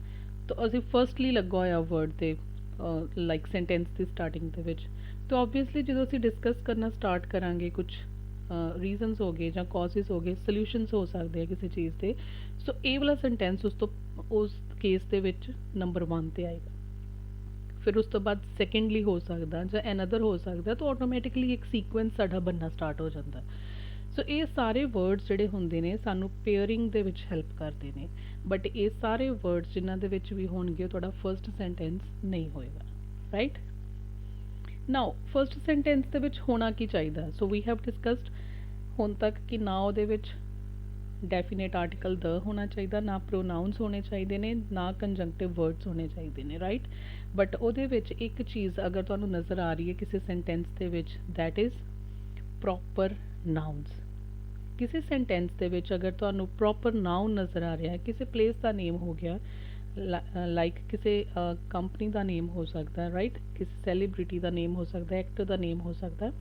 ਤਾਂ ਅਸੀਂ ਫਸਟਲੀ ਲੱਗਾ ਹੋਇਆ ਵਰਡ 'ਤੇ ਲਾਈਕ ਸੈਂਟੈਂਸ ਦੀ ਸਟਾਰਟਿੰਗ ਦੇ ਵਿੱਚ। ਤਾਂ ਓਬਵੀਅਸਲੀ ਜਦੋਂ ਅਸੀਂ ਡਿਸਕਸ ਕਰਨਾ ਸਟਾਰਟ ਕਰਾਂਗੇ ਕੁਝ ਰੀਜ਼ਨਸ ਹੋ ਗਏ ਜਾਂ ਕੌਜ਼ਿਸ ਹੋ ਗਏ, ਸੋਲਿਊਸ਼ਨਸ ਹੋ ਸਕਦੇ ਆ ਕਿਸੇ ਚੀਜ਼ ਦੇ, ਸੋ ਇਹ ਵਾਲਾ ਸੈਂਟੈਂਸ ਉਸ ਕੇਸ ਦੇ ਵਿੱਚ ਨੰਬਰ 1 ਤੇ ਆਏਗਾ। ਫਿਰ ਉਸ ਤੋਂ ਬਾਅਦ ਸੈਕੰਡਲੀ ਹੋ ਸਕਦਾ ਜਾਂ ਅਨਦਰ ਹੋ ਸਕਦਾ, ਤਾਂ ਆਟੋਮੈਟਿਕਲੀ ਇੱਕ ਸੀਕੁਐਂਸ ਸਾਡਾ ਬਣਨਾ ਸਟਾਰਟ ਹੋ ਜਾਂਦਾ। ਸੋ ਇਹ ਸਾਰੇ ਵਰਡਸ ਜਿਹੜੇ ਹੁੰਦੇ ਨੇ ਸਾਨੂੰ ਪੇਅਰਿੰਗ ਦੇ ਵਿੱਚ ਹੈਲਪ ਕਰਦੇ ਨੇ, ਬਟ ਇਹ ਸਾਰੇ ਵਰਡਸ ਜਿਨ੍ਹਾਂ ਦੇ ਵਿੱਚ ਵੀ ਹੋਣਗੇ ਤੁਹਾਡਾ ਫਰਸਟ ਸੈਂਟੈਂਸ ਨਹੀਂ ਹੋਏਗਾ, ਰਾਈਟ। ਨਾਓ ਫਰਸਟ ਸੈਂਟੈਂਸ ਦੇ ਵਿੱਚ ਹੋਣਾ ਕੀ ਚਾਹੀਦਾ? ਸੋ ਵੀ ਹੈਵ ਡਿਸਕਸਡ ਹੁਣ ਤੱਕ ਕਿ ਨਾ ਉਹਦੇ ਵਿੱਚ ਡੈਫੀਨੇਟ ਆਰਟੀਕਲ ਦ ਹੋਣਾ ਚਾਹੀਦਾ, ਨਾ ਪ੍ਰੋਨਾਊਨਸ ਹੋਣੇ ਚਾਹੀਦੇ ਨੇ, ਨਾ ਕੰਜੰਕਟਿਵ ਵਰਡਸ ਹੋਣੇ ਚਾਹੀਦੇ ਨੇ, ਰਾਈਟ। ਬਟ ਉਹਦੇ ਵਿੱਚ ਇੱਕ ਚੀਜ਼ ਅਗਰ ਤੁਹਾਨੂੰ ਨਜ਼ਰ ਆ ਰਹੀ ਹੈ ਕਿਸੇ ਸੈਂਟੈਂਸ ਦੇ ਵਿੱਚ, ਦੈਟ ਇਜ਼ ਪ੍ਰੋਪਰ ਨਾਊਨਸ। ਕਿਸੇ ਸੈਂਟੈਂਸ ਦੇ ਵਿੱਚ ਅਗਰ ਤੁਹਾਨੂੰ ਪ੍ਰੋਪਰ ਨਾਊਨ ਨਜ਼ਰ ਆ ਰਿਹਾ ਹੈ, ਕਿਸੇ ਪਲੇਸ ਦਾ ਨੇਮ ਹੋ ਗਿਆ, ਲਾਈਕ ਕਿਸੇ ਕੰਪਨੀ ਦਾ ਨੇਮ ਹੋ ਸਕਦਾ, ਰਾਈਟ, ਕਿਸੇ ਸੈਲੀਬ੍ਰਿਟੀ ਦਾ ਨੇਮ ਹੋ ਸਕਦਾ, ਐਕਟਰ ਦਾ ਨੇਮ ਹੋ ਸਕਦਾ,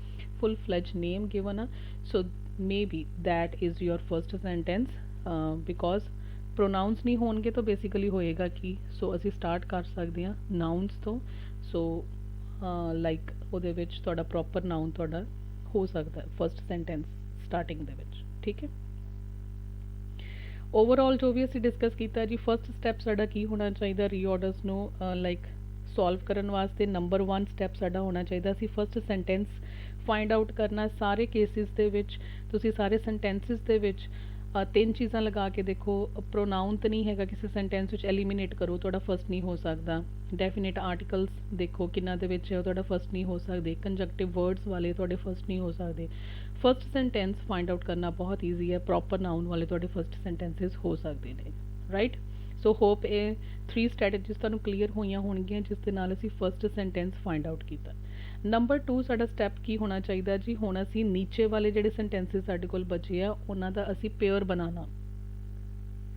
ਫੁੱਲ ਫਲੈਜ ਨੇਮ ਗਿਵਨ ਆ, ਸੋ maybe that is your first sentence, because pronouns ਨਹੀਂ ਹੋਣਗੇ ਤਾਂ ਬੇਸਿਕਲੀ ਹੋਏਗਾ ਕੀ, ਸੋ ਅਸੀਂ ਸਟਾਰਟ ਕਰ ਸਕਦੇ ਹਾਂ ਨਾਊਨਸ ਤੋਂ। ਸੋ ਲਾਈਕ ਉਹਦੇ ਵਿੱਚ ਤੁਹਾਡਾ ਪ੍ਰੋਪਰ ਨਾਊਨ ਤੁਹਾਡਾ ਹੋ ਸਕਦਾ ਫਸਟ ਸੈਂਟੈਂਸ ਸਟਾਰਟਿੰਗ ਦੇ ਵਿੱਚ, ਠੀਕ ਹੈ। ਓਵਰਆਲ ਜੋ ਵੀ ਅਸੀਂ ਡਿਸਕਸ ਕੀਤਾ ਜੀ, ਫਸਟ ਸਟੈਪ ਸਾਡਾ ਕੀ ਹੋਣਾ ਚਾਹੀਦਾ ਰੀਆਰਡਰਸ ਨੂੰ ਲਾਈਕ ਸੋਲਵ ਕਰਨ ਵਾਸਤੇ? ਨੰਬਰ 1 ਸਟੈਪ ਸਾਡਾ ਹੋਣਾ ਚਾਹੀਦਾ ਸੀ ਫਸਟ ਸੈਂਟੈਂਸ ਫਾਈਂਡ ਆਊਟ ਕਰਨਾ। ਸਾਰੇ ਕੇਸਿਸ ਦੇ ਵਿੱਚ ਤੁਸੀਂ ਸਾਰੇ ਸੈਂਟੈਂਸਿਸ ਦੇ ਵਿੱਚ ਤਿੰਨ ਚੀਜ਼ਾਂ ਲਗਾ ਕੇ ਦੇਖੋ। ਪ੍ਰੋਨਾਊਨ ਤਾਂ ਨਹੀਂ ਹੈਗਾ ਕਿਸੇ ਸੈਂਟੈਂਸ ਵਿੱਚ, ਐਲੀਮੀਨੇਟ ਕਰੋ, ਤੁਹਾਡਾ ਫਸਟ ਨਹੀਂ ਹੋ ਸਕਦਾ। ਡੈਫੀਨੇਟ ਆਰਟੀਕਲਸ ਦੇਖੋ ਕਿੰਨਾ ਦੇ ਵਿੱਚ ਉਹ ਤੁਹਾਡਾ ਫਸਟ ਨਹੀਂ ਹੋ ਸਕਦੇ। ਕੰਜੰਕਟਿਵ ਵਰਡਸ ਵਾਲੇ ਤੁਹਾਡੇ ਫਸਟ ਨਹੀਂ ਹੋ ਸਕਦੇ। ਫਸਟ ਸੈਂਟੈਂਸ ਫਾਈਂਡ ਆਊਟ ਕਰਨਾ ਬਹੁਤ ਈਜ਼ੀ ਹੈ, ਪ੍ਰੋਪਰ ਨਾਊਨ ਵਾਲੇ ਤੁਹਾਡੇ ਫਸਟ ਸੈਂਟੈਂਸਿਸ ਹੋ ਸਕਦੇ ਨੇ, ਰਾਈਟ। ਸੋ ਹੋਪ ਇਹ 3 ਸਟ੍ਰੈਟਜੀਜ਼ ਤੁਹਾਨੂੰ ਕਲੀਅਰ ਹੋਈਆਂ ਹੋਣਗੀਆਂ ਜਿਸ ਦੇ ਨਾਲ ਅਸੀਂ ਫਸਟ ਸੈਂਟੈਂਸ ਫਾਈਂਡ ਆਊਟ ਕੀਤਾ। ਨੰਬਰ 2 ਸਾਡਾ ਸਟੈਪ ਕੀ ਹੋਣਾ ਚਾਹੀਦਾ ਜੀ? ਹੁਣ ਅਸੀਂ ਨੀਚੇ ਵਾਲੇ ਜਿਹੜੇ ਸੈਂਟੈਂਸਿਸ ਸਾਡੇ ਕੋਲ ਬਚੇ ਆ ਉਹਨਾਂ ਦਾ ਅਸੀਂ ਪੇਅਰ ਬਣਾਉਣਾ,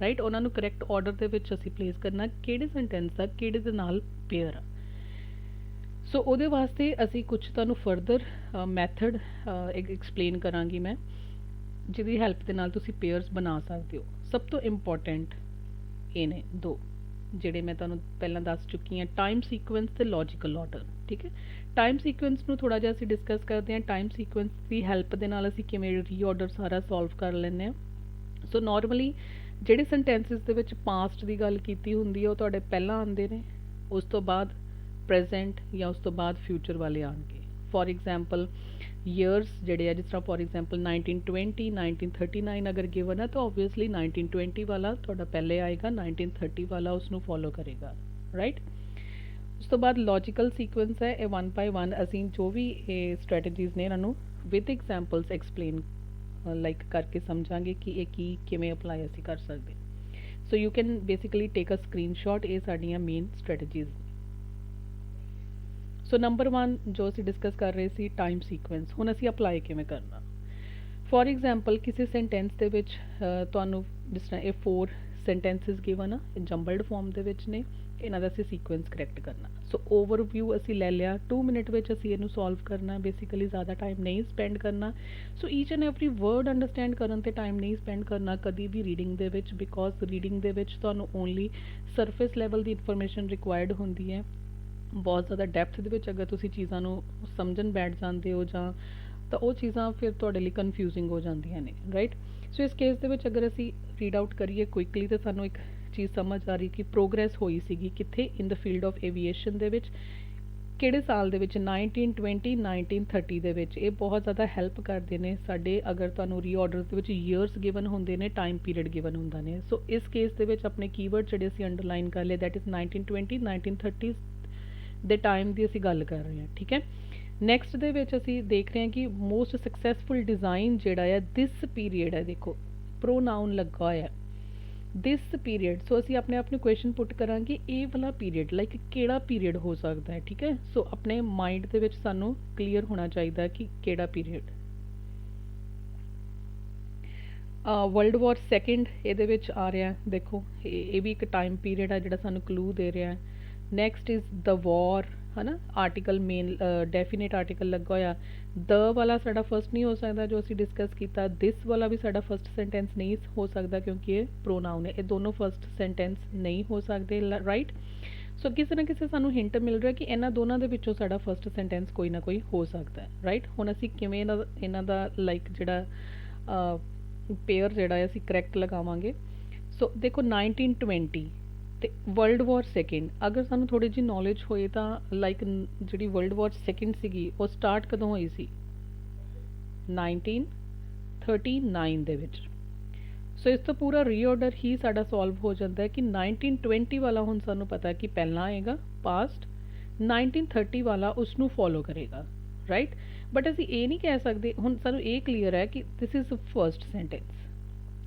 ਰਾਈਟ। ਉਹਨਾਂ ਨੂੰ ਕਰੈਕਟ ਆਰਡਰ ਦੇ ਵਿੱਚ ਅਸੀਂ ਪਲੇਸ ਕਰਨਾ, ਕਿਹੜੇ ਸੈਂਟੈਂਸ ਦਾ ਕਿਹੜੇ ਦੇ ਨਾਲ ਪੇਅਰ ਆ। ਸੋ ਉਹਦੇ ਵਾਸਤੇ ਅਸੀਂ ਕੁਝ ਤੁਹਾਨੂੰ ਫਰਦਰ ਮੈਥਡ ਐਕਸਪਲੇਨ ਕਰਾਂਗੀ ਮੈਂ, ਜਿਹਦੀ ਹੈਲਪ ਦੇ ਨਾਲ ਤੁਸੀਂ ਪੇਅਰਸ ਬਣਾ ਸਕਦੇ ਹੋ। ਸਭ ਤੋਂ ਇੰਪੋਰਟੈਂਟ ਇਹ ਨੇ 2 ਜਿਹੜੇ ਮੈਂ ਤੁਹਾਨੂੰ ਪਹਿਲਾਂ ਦੱਸ ਚੁੱਕੀ ਹਾਂ, ਟਾਈਮ ਸੀਕੁਐਂਸ ਤੇ ਲੌਜੀਕਲ ਆਰਡਰ, ਠੀਕ ਹੈ। ਟਾਈਮ ਸੀਕੁਐਂਸ ਨੂੰ ਥੋੜਾ ਜਿਹਾ ਅਸੀਂ ਡਿਸਕਸ ਕਰਦੇ ਹਾਂ। ਟਾਈਮ ਸੀਕੁਐਂਸ ਦੀ ਹੈਲਪ ਦੇ ਨਾਲ ਅਸੀਂ ਕਿਵੇਂ ਰੀਆਰਡਰ ਸਾਰਾ ਸੋਲਵ ਕਰ ਲੈਂਦੇ ਹਾਂ। ਸੋ ਨਾਰਮਲੀ ਜਿਹੜੇ ਸੈਂਟੈਂਸਿਸ ਦੇ ਵਿੱਚ ਪਾਸਟ ਦੀ ਗੱਲ ਕੀਤੀ ਹੁੰਦੀ ਹੈ ਉਹ ਤੁਹਾਡੇ ਪਹਿਲਾਂ ਆਉਂਦੇ ਨੇ, ਉਸ ਤੋਂ ਬਾਅਦ ਪ੍ਰੈਜ਼ੈਂਟ ਜਾਂ ਉਸ ਤੋਂ ਬਾਅਦ ਫਿਊਚਰ ਵਾਲੇ ਆਉਣਗੇ। ਫੋਰ ਐਗਜ਼ਾਮਪਲ ਈਅਰਸ ਜਿਹੜੇ ਆ, ਜਿਸ ਤਰ੍ਹਾਂ ਫੋਰ ਐਗਜ਼ਾਮਪਲ 1920 1939 ਅਗਰ ਗਿਵਨ ਹੈ ਤਾਂ ਓਬਵੀਅਸਲੀ 1920 ਵਾਲਾ ਤੁਹਾਡਾ ਪਹਿਲੇ ਆਏਗਾ, 1930 ਵਾਲਾ ਉਸ ਨੂੰ ਫੋਲੋ ਕਰੇਗਾ, ਰਾਈਟ। ਉਸ ਤੋਂ ਬਾਅਦ ਲੌਜੀਕਲ ਸੀਕੁਐਂਸ ਹੈ, ਇਹ 1 by 1 ਅਸੀਂ ਜੋ ਵੀ ਇਹ ਸਟ੍ਰੈਟਜੀਜ਼ ਨੇ ਇਹਨਾਂ ਨੂੰ ਵਿਦ ਐਗਜ਼ਾਮਪਲਸ ਐਕਸਪਲੇਨ ਲਾਈਕ ਕਰਕੇ ਸਮਝਾਂਗੇ ਕਿ ਇਹ ਕੀ ਕਿਵੇਂ ਅਪਲਾਈ ਅਸੀਂ ਕਰ ਸਕਦੇ। So you can basically take a screenshot. ਇਹ ਸਾਡੀਆਂ ਮੇਨ ਸਟ੍ਰੈਟਜੀਜ਼ ਨੇ। ਸੋ ਨੰਬਰ 1 ਜੋ ਅਸੀਂ ਡਿਸਕਸ ਕਰ ਰਹੇ ਸੀ ਟਾਈਮ ਸੀਕੁਐਂਸ, ਹੁਣ ਅਸੀਂ ਅਪਲਾਈ ਕਿਵੇਂ ਕਰਨਾ। ਫੋਰ ਐਗਜ਼ਾਮਪਲ ਕਿਸੇ ਸੈਂਟੈਂਸ ਦੇ ਵਿੱਚ ਤੁਹਾਨੂੰ ਜਿਸ ਤਰ੍ਹਾਂ ਇਹ 4 ਸੈਂਟੈਂਸਿਸ ਗਿਵਨ ਆ, ਜੰਬਲਡ ਫਾਰਮ ਦੇ ਵਿੱਚ ਨੇ, ਇਹਨਾਂ ਦਾ ਅਸੀਂ ਸੀਕੁਐਂਸ ਕਰੈਕਟ ਕਰਨਾ। ਸੋ ਓਵਰਵਿਊ ਅਸੀਂ ਲੈ ਲਿਆ, 2 ਮਿੰਟ ਵਿੱਚ ਅਸੀਂ ਇਹਨੂੰ ਸੋਲਵ ਕਰਨਾ, ਬੇਸਿਕਲੀ ਜ਼ਿਆਦਾ ਟਾਈਮ ਨਹੀਂ ਸਪੈਂਡ ਕਰਨਾ। So each and every word understand ਕਰਨ 'ਤੇ ਟਾਈਮ ਨਹੀਂ ਸਪੈਂਡ ਕਰਨਾ ਕਦੀ ਵੀ ਰੀਡਿੰਗ ਦੇ ਵਿੱਚ, ਬਿਕੋਜ਼ ਰੀਡਿੰਗ ਦੇ ਵਿੱਚ ਤੁਹਾਨੂੰ ਓਨਲੀ ਸਰਫੇਸ ਲੈਵਲ ਦੀ ਇਨਫੋਰਮੇਸ਼ਨ ਰਿਕੁਆਇਰਡ ਹੁੰਦੀ ਹੈ। ਬਹੁਤ ਜ਼ਿਆਦਾ ਡੈਪਥ ਦੇ ਵਿੱਚ ਅਗਰ ਤੁਸੀਂ ਚੀਜ਼ਾਂ ਨੂੰ ਸਮਝਣ ਬੈਠ ਜਾਂਦੇ ਹੋ ਜਾਂ ਤਾਂ ਉਹ ਚੀਜ਼ਾਂ ਫਿਰ ਤੁਹਾਡੇ ਲਈ ਕਨਫਿਊਜ਼ਿੰਗ ਹੋ ਜਾਂਦੀਆਂ ਨੇ, ਰਾਈਟ। ਸੋ ਇਸ ਕੇਸ ਦੇ ਵਿੱਚ ਅਗਰ ਅਸੀਂ ਰੀਡ ਆਊਟ ਕਰੀਏ ਕੁਇਕਲੀ ਤਾਂ ਸਾਨੂੰ ਇੱਕ ਚੀਜ਼ ਸਮਝ ਆ ਰਹੀ ਕਿ ਪ੍ਰੋਗਰੈਸ ਹੋਈ ਸੀਗੀ ਕਿੱਥੇ, ਇਨ ਦ ਫੀਲਡ ਆਫ ਏਵੀਏਸ਼ਨ ਦੇ ਵਿੱਚ, ਕਿਹੜੇ ਸਾਲ ਦੇ ਵਿੱਚ, 1920 1930 ਦੇ ਵਿੱਚ। ਇਹ ਬਹੁਤ ਜ਼ਿਆਦਾ ਹੈਲਪ ਕਰਦੇ ਨੇ ਸਾਡੇ, ਅਗਰ ਤੁਹਾਨੂੰ ਰੀਆਰਡਰ ਦੇ ਵਿੱਚ ਈਅਰਸ ਗਿਵਨ ਹੁੰਦੇ ਨੇ, ਟਾਈਮ ਪੀਰੀਅਡ ਗਿਵਨ ਹੁੰਦਾ ਨੇ। ਸੋ ਇਸ ਕੇਸ ਦੇ ਵਿੱਚ ਆਪਣੇ ਕੀਵਰਡ ਜਿਹੜੇ ਅਸੀਂ ਅੰਡਰਲਾਈਨ ਕਰ ਲਏ, ਦੈਟ ਇਜ਼ 1920 1930 ਦੇ ਟਾਈਮ ਦੀ ਅਸੀਂ ਗੱਲ ਕਰ ਰਹੇ ਹਾਂ, ਠੀਕ ਹੈ। ਨੈਕਸਟ ਦੇ ਵਿੱਚ ਅਸੀਂ ਦੇਖ ਰਹੇ ਹਾਂ ਕਿ ਮੋਸਟ ਸਕਸੈਸਫੁਲ ਡਿਜ਼ਾਈਨ ਜਿਹੜਾ ਆ ਦਿਸ ਪੀਰੀਅਡ ਹੈ, ਦੇਖੋ ਪ੍ਰੋਨਾਊਨ ਲੱਗਾ ਹੋਇਆ ਦਿਸ ਪੀਰੀਅਡ। ਸੋ ਅਸੀਂ ਆਪਣੇ ਆਪ ਨੂੰ ਕੁਐਸਚਨ ਪੁੱਟ ਕਰਾਂਗੇ ਇਹ ਵਾਲਾ ਪੀਰੀਅਡ ਲਾਈਕ ਕਿਹੜਾ ਪੀਰੀਅਡ ਹੋ ਸਕਦਾ ਹੈ, ਠੀਕ ਹੈ। ਸੋ ਆਪਣੇ ਮਾਈਂਡ ਦੇ ਵਿੱਚ ਸਾਨੂੰ ਕਲੀਅਰ ਹੋਣਾ ਚਾਹੀਦਾ ਕਿ ਕਿਹੜਾ ਪੀਰੀਅਡ। ਵਰਲਡ ਵਾਰ ਸੈਕਿੰਡ ਇਹਦੇ ਵਿੱਚ ਆ ਰਿਹਾ, ਦੇਖੋ ਇਹ ਵੀ ਇੱਕ ਟਾਈਮ ਪੀਰੀਅਡ ਹੈ ਜਿਹੜਾ ਸਾਨੂੰ ਕਲੂ ਦੇ ਰਿਹਾ ਹੈ। ਨੈਕਸਟ ਇਜ਼ ਦ ਵਾਰ, ਹੈ ਨਾ, ਆਰਟੀਕਲ ਮੇਨ ਡੈਫੀਨੇਟ ਆਰਟੀਕਲ ਲੱਗਾ ਹੋਇਆ। ਦ ਵਾਲਾ ਸਾਡਾ ਫਸਟ ਨਹੀਂ ਹੋ ਸਕਦਾ ਜੋ ਅਸੀਂ ਡਿਸਕਸ ਕੀਤਾ, ਦਿਸ ਵਾਲਾ ਵੀ ਸਾਡਾ ਫਸਟ ਸੈਂਟੈਂਸ ਨਹੀਂ ਹੋ ਸਕਦਾ ਕਿਉਂਕਿ ਇਹ ਪ੍ਰੋਨਾਊਨ ਹੈ। ਇਹ ਦੋਨੋਂ ਫਸਟ ਸੈਂਟੈਂਸ ਨਹੀਂ ਹੋ ਸਕਦੇ, ਰਾਈਟ। ਸੋ ਕਿਸੇ ਨਾ ਕਿਸੇ ਸਾਨੂੰ ਹਿੰਟ ਮਿਲ ਰਿਹਾ ਕਿ ਇਹਨਾਂ ਦੋਨਾਂ ਦੇ ਵਿੱਚੋਂ ਸਾਡਾ ਫਸਟ ਸੈਂਟੈਂਸ ਕੋਈ ਨਾ ਕੋਈ ਹੋ ਸਕਦਾ ਹੈ, ਰਾਈਟ। ਹੁਣ ਅਸੀਂ ਕਿਵੇਂ ਇਹਨਾਂ ਦਾ ਲਾਈਕ ਜਿਹੜਾ ਪੇਅਰ ਜਿਹੜਾ ਹੈ ਅਸੀਂ ਕਰੈਕਟ ਲਗਾਵਾਂਗੇ। ਸੋ ਦੇਖੋ 1920 ਤੇ ਵਰਲਡ ਵਾਰ ਸੈਕਿੰਡ, ਅਗਰ ਸਾਨੂੰ ਥੋੜੀ ਜਿਹੀ ਨੌਲੇਜ ਹੋਏ ਤਾਂ ਲਾਈਕ ਜਿਹੜੀ ਵਰਲਡ ਵਾਰ ਸੈਕਿੰਡ ਸੀਗੀ ਉਹ ਸਟਾਰਟ ਕਦੋਂ ਹੋਈ ਸੀ? 1939 ਦੇ ਵਿੱਚ। ਸੋ ਇਸ ਤੋਂ ਪੂਰਾ ਰੀਆਰਡਰ ਹੀ ਸਾਡਾ ਸੋਲਵ ਹੋ ਜਾਂਦਾ ਹੈ ਕਿ 1920 ਵਾਲਾ ਹੁਣ ਸਾਨੂੰ ਪਤਾ ਹੈ ਕਿ ਪਹਿਲਾਂ ਆਏਗਾ ਪਾਸਟ, 1930 ਵਾਲਾ ਉਸ ਨੂੰ ਫੋਲੋ ਕਰੇਗਾ, ਰਾਈਟ। ਬਟ ਅਸੀਂ ਇਹ ਨਹੀਂ ਕਹਿ ਸਕਦੇ, ਹੁਣ ਸਾਨੂੰ ਇਹ ਕਲੀਅਰ ਹੈ ਕਿ this is first sentence,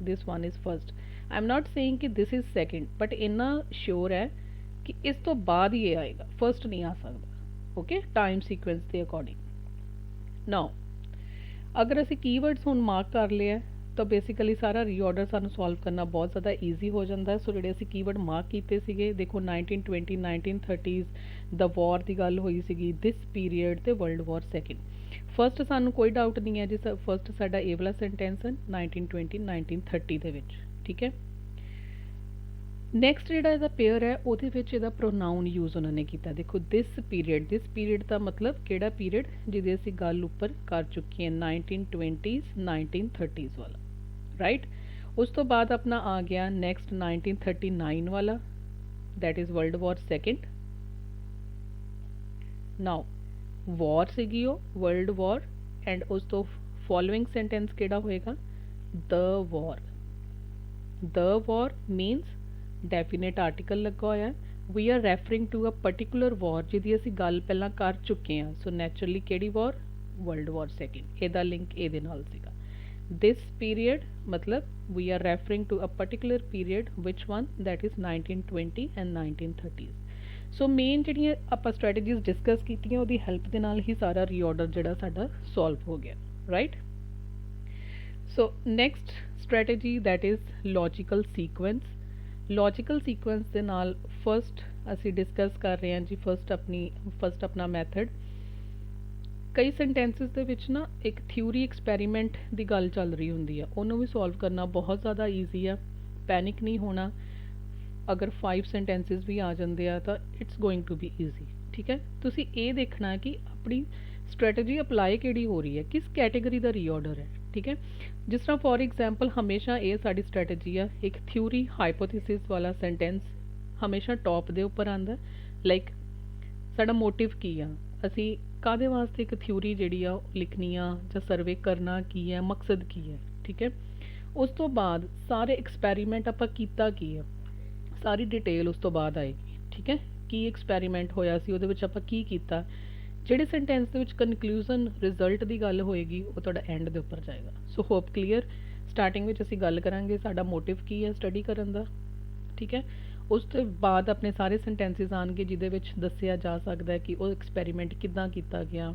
this one is first. I am not saying ਕਿ ਦਿਸ ਇਜ਼ ਸੈਕਿੰਡ, ਬਟ ਇੰਨਾ ਸ਼ੋਰ ਹੈ ਕਿ ਇਸ ਤੋਂ ਬਾਅਦ ਹੀ ਇਹ ਆਏਗਾ, ਫਰਸਟ ਨਹੀਂ ਆ ਸਕਦਾ, ਓਕੇ, ਟਾਈਮ ਸੀਕੁਐਂਸ ਦੇ ਅਕੋਰਡਿੰਗ। ਨਾਓ ਅਗਰ ਅਸੀਂ ਕੀਵਰਡਸ ਹੁਣ ਮਾਰਕ ਕਰ ਲਿਆ ਤਾਂ ਬੇਸਿਕਲੀ ਸਾਰਾ ਰੀਆਰਡਰ ਸਾਨੂੰ ਸੋਲਵ ਕਰਨਾ ਬਹੁਤ ਜ਼ਿਆਦਾ ਈਜ਼ੀ ਹੋ ਜਾਂਦਾ ਹੈ। ਸੋ ਜਿਹੜੇ ਅਸੀਂ ਕੀਵਰਡ ਮਾਰਕ ਕੀਤੇ ਸੀਗੇ, ਦੇਖੋ 1920 1930s ਦਾ ਵਾਰ ਦੀ ਗੱਲ ਹੋਈ ਸੀਗੀ, ਦਿਸ ਪੀਰੀਅਡ ਤੇ ਵਰਲਡ ਵਾਰ ਸੈਕਿੰਡ। ਫਸਟ ਸਾਨੂੰ ਕੋਈ ਡਾਊਟ ਨਹੀਂ ਹੈ ਜੀ, ਫਸਟ ਸਾਡਾ ਇਹ ਵਾਲਾ ਸੈਂਟੈਂਸ ਹੈ 1920 1930 ਦੇ ਵਿੱਚ, ਠੀਕ ਹੈ। ਨੈਕਸਟ ਜਿਹੜਾ ਇਹਦਾ ਪੇਅਰ ਹੈ ਉਹਦੇ ਵਿੱਚ ਇਹਦਾ ਪ੍ਰੋਨਾਊਨ ਯੂਜ਼ ਉਹਨਾਂ ਨੇ ਕੀਤਾ। ਦੇਖੋ ਦਿਸ ਪੀਰੀਅਡ ਦਾ ਮਤਲਬ ਕਿਹੜਾ ਪੀਰੀਅਡ ਜਿਹਦੀ ਅਸੀਂ ਗੱਲ ਉੱਪਰ ਕਰ ਚੁੱਕੇ ਹਾਂ, 1920s 1930s ਵਾਲਾ, ਰਾਈਟ। ਉਸ ਤੋਂ ਬਾਅਦ ਆਪਣਾ ਆ ਗਿਆ ਨੈਕਸਟ 1939 ਵਾਲਾ, that is world war second. Now war ਸੀਗੀ ਉਹ ਵਰਲਡ ਵਾਰ, ਐਂਡ ਉਸ ਤੋਂ ਫੋਲੋਇੰਗ ਸੈਂਟੈਂਸ ਕਿਹੜਾ ਹੋਏਗਾ? The war means definite article ਲੱਗਾ ਹੋਇਆ, we are referring to a particular war ਜਿਹਦੀ ਅਸੀਂ ਗੱਲ ਪਹਿਲਾਂ ਕਰ ਚੁੱਕੇ ਹਾਂ। ਸੋ ਨੈਚੁਰਲੀ ਕਿਹੜੀ ਵਾਰ? World war second. ਇਹਦਾ ਲਿੰਕ ਇਹਦੇ ਨਾਲ ਸੀਗਾ। ਦਿਸ ਪੀਰੀਅਡ ਮਤਲਬ we are referring to a particular period, which one? That is 1920 and 1930s। So main ਜਿਹੜੀਆਂ ਆਪਾਂ ਸਟ੍ਰੈਟਜੀਜ਼ ਡਿਸਕਸ ਕੀਤੀਆਂ ਉਹਦੀ ਹੈਲਪ ਦੇ ਨਾਲ ਹੀ ਸਾਰਾ ਰੀਆਰਡਰ ਜਿਹੜਾ ਸਾਡਾ ਸੋਲਵ ਹੋ ਗਿਆ, right. So next strategy that is logical sequence. Logical sequence ਦੇ ਨਾਲ ਫਸਟ ਅਸੀਂ ਡਿਸਕਸ ਕਰ ਰਹੇ ਹਾਂ ਜੀ, ਫਸਟ ਆਪਣਾ ਮੈਥਡ। ਕਈ ਸੈਂਟੈਂਸਸ ਦੇ ਵਿੱਚ ਨਾ ਇੱਕ ਥਿਊਰੀ ਐਕਸਪੈਰੀਮੈਂਟ ਦੀ ਗੱਲ ਚੱਲ ਰਹੀ ਹੁੰਦੀ ਆ, ਉਹਨੂੰ ਵੀ ਸੋਲਵ ਕਰਨਾ ਬਹੁਤ ਜ਼ਿਆਦਾ ਈਜ਼ੀ ਆ, ਪੈਨਿਕ ਨਹੀਂ ਹੋਣਾ। ਅਗਰ 5 ਸੈਂਟੈਂਸਸ ਵੀ ਆ ਜਾਂਦੇ ਆ ਤਾਂ it's going to be easy, ਠੀਕ ਹੈ। ਤੁਸੀਂ ਇਹ ਦੇਖਣਾ ਕਿ ਆਪਣੀ ਸਟ੍ਰੈਟਜੀ ਅਪਲਾਈ ਕਿਹੜੀ ਹੋ ਰਹੀ ਹੈ, ਕਿਸ ਕੈਟੇਗਰੀ ਦਾ ਰੀਆਰਡਰ ਹੈ, ਠੀਕ ਹੈ। ਜਿਸ ਤਰ੍ਹਾਂ ਫੋਰ ਐਗਜ਼ਾਮਪਲ ਹਮੇਸ਼ਾ ਇਹ ਸਾਡੀ ਸਟ੍ਰੈਟਜੀ ਆ, ਇੱਕ ਥਿਊਰੀ ਹਾਈਪੋਥੀਸਿਸ ਵਾਲਾ ਸੈਂਟੈਂਸ ਹਮੇਸ਼ਾ ਟੌਪ ਦੇ ਉੱਪਰ ਆਉਂਦਾ। ਲਾਈਕ ਸਾਡਾ ਮੋਟਿਵ ਕੀ ਆ, ਅਸੀਂ ਕਾਹਦੇ ਵਾਸਤੇ ਇੱਕ ਥਿਊਰੀ ਜਿਹੜੀ ਆ ਲਿਖਣੀ ਆ ਜਾਂ ਸਰਵੇ ਕਰਨਾ ਕੀ ਹੈ, ਮਕਸਦ ਕੀ ਹੈ, ਠੀਕ ਹੈ। ਉਸ ਤੋਂ ਬਾਅਦ ਸਾਰੇ ਐਕਸਪੈਰੀਮੈਂਟ ਆਪਾਂ ਕੀਤਾ ਕੀ ਆ, ਸਾਰੀ ਡਿਟੇਲ ਉਸ ਤੋਂ ਬਾਅਦ ਆਏਗੀ, ਠੀਕ ਹੈ। ਕੀ ਐਕਸਪੈਰੀਮੈਂਟ ਹੋਇਆ ਸੀ, ਉਹਦੇ ਵਿੱਚ ਆਪਾਂ ਕੀ ਕੀਤਾ। ਜਿਹੜੇ ਸੈਂਟੈਂਸ ਦੇ ਵਿੱਚ ਕਨਕਲੂਜ਼ਨ ਰਿਜ਼ਲਟ ਦੀ ਗੱਲ ਹੋਏਗੀ ਉਹ ਤੁਹਾਡਾ ਐਂਡ ਦੇ ਉੱਪਰ ਜਾਏਗਾ। ਸੋ ਹੋਪ ਕਲੀਅਰ। ਸਟਾਰਟਿੰਗ ਵਿੱਚ ਅਸੀਂ ਗੱਲ ਕਰਾਂਗੇ ਸਾਡਾ ਮੋਟਿਵ ਕੀ ਹੈ ਸਟੱਡੀ ਕਰਨ ਦਾ, ਠੀਕ ਹੈ। ਉਸ ਤੋਂ ਬਾਅਦ ਆਪਣੇ ਸਾਰੇ ਸੈਂਟੈਂਸਿਸ ਆਉਣਗੇ ਜਿਹਦੇ ਵਿੱਚ ਦੱਸਿਆ ਜਾ ਸਕਦਾ ਹੈ ਕਿ ਉਹ ਐਕਸਪੈਰੀਮੈਂਟ ਕਿੱਦਾਂ ਕੀਤਾ ਗਿਆ,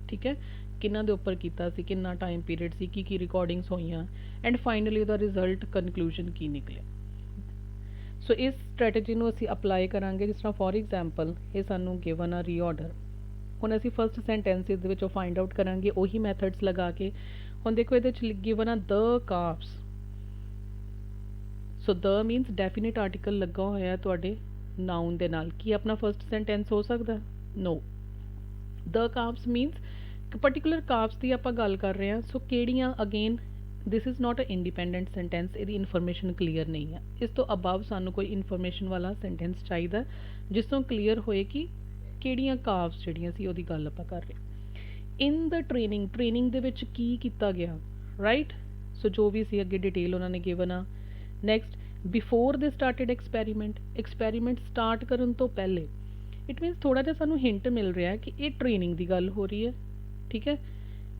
ਠੀਕ ਹੈ, ਕਿਹਨਾਂ ਦੇ ਉੱਪਰ ਕੀਤਾ ਸੀ, ਕਿੰਨਾ ਟਾਈਮ ਪੀਰੀਅਡ ਸੀ, ਕੀ ਰਿਕਾਰਡਿੰਗਸ ਹੋਈਆਂ, ਐਂਡ ਫਾਈਨਲੀ ਉਹਦਾ ਰਿਜ਼ਲਟ ਕਨਕਲੂਜਨ ਕੀ ਨਿਕਲਿਆ। ਸੋ ਇਸ ਸਟ੍ਰੈਟਜੀ ਨੂੰ ਅਸੀਂ ਅਪਲਾਈ ਕਰਾਂਗੇ। ਜਿਸ ਤਰ੍ਹਾਂ ਫੋਰ ਐਗਜ਼ਾਮਪਲ ਇਹ ਸਾਨੂੰ ਗਿਵਨ ਆ ਰੀਆਰਡਰ, ਹੁਣ ਅਸੀਂ ਫਸਟ ਸੈਂਟੈਂਸਿਸ ਦੇ ਵਿੱਚੋਂ ਫਾਈਂਡ ਆਊਟ ਕਰਾਂਗੇ ਉਹੀ ਮੈਥਡਸ ਲਗਾ ਕੇ। ਹੁਣ ਦੇਖੋ ਇਹਦੇ ਵਿੱਚ ਗਿਵਨ ਆ ਦ ਕਾਫਸ। ਸੋ ਦ ਮੀਨਸ ਡੈਫੀਨੇਟ ਆਰਟੀਕਲ ਲੱਗਾ ਹੋਇਆ ਤੁਹਾਡੇ ਨਾउन ਦੇ ਨਾਲ। ਕੀ ਆਪਣਾ ਫਸਟ ਸੈਂਟੈਂਸ ਹੋ ਸਕਦਾ? ਨੋ। ਦ ਕਾਫਸ ਮੀਨਸ ਪਰਟੀਕੂਲਰ ਕਾਫਸ ਦੀ ਆਪਾਂ ਗੱਲ ਕਰ ਰਹੇ ਹਾਂ। ਸੋ ਕਿਹੜੀਆਂ, again this is not a independent sentence, ਇਹਦੀ ਇਨਫੋਰਮੇਸ਼ਨ ਕਲੀਅਰ ਨਹੀਂ ਹੈ। ਇਸ ਤੋਂ ਅਬਵ ਸਾਨੂੰ ਕੋਈ ਇਨਫੋਰਮੇਸ਼ਨ ਵਾਲਾ ਸੈਂਟੈਂਸ ਚਾਹੀਦਾ ਜਿਸ ਤੋਂ ਕਲੀਅਰ ਹੋਏ ਕਿ ਕਿਹੜੀਆਂ ਕਾਵਸ ਜਿਹੜੀਆਂ ਸੀ ਉਹਦੀ ਗੱਲ ਆਪਾਂ ਕਰ ਰਹੇ। ਇਨ ਦ ਟ੍ਰੇਨਿੰਗ ਦੇ ਵਿੱਚ ਕੀ ਕੀਤਾ ਗਿਆ, ਰਾਈਟ। ਸੋ ਜੋ ਵੀ ਸੀ ਅੱਗੇ ਡਿਟੇਲ ਉਹਨਾਂ ਨੇ ਗਿਵਨ ਆ। ਨੈਕਸਟ ਬਿਫੋਰ ਦੇ ਸਟਾਰਟਡ ਐਕਸਪੈਰੀਮੈਂਟ ਸਟਾਰਟ ਕਰਨ ਤੋਂ ਪਹਿਲੇ, ਇਟ ਮੀਨਸ ਥੋੜਾ ਜਿਹਾ ਸਾਨੂੰ ਹਿੰਟ ਮਿਲ ਰਿਹਾ ਹੈ ਕਿ ਇਹ ਟ੍ਰੇਨਿੰਗ ਦੀ ਗੱਲ ਹੋ ਰਹੀ ਹੈ, ਠੀਕ ਹੈ।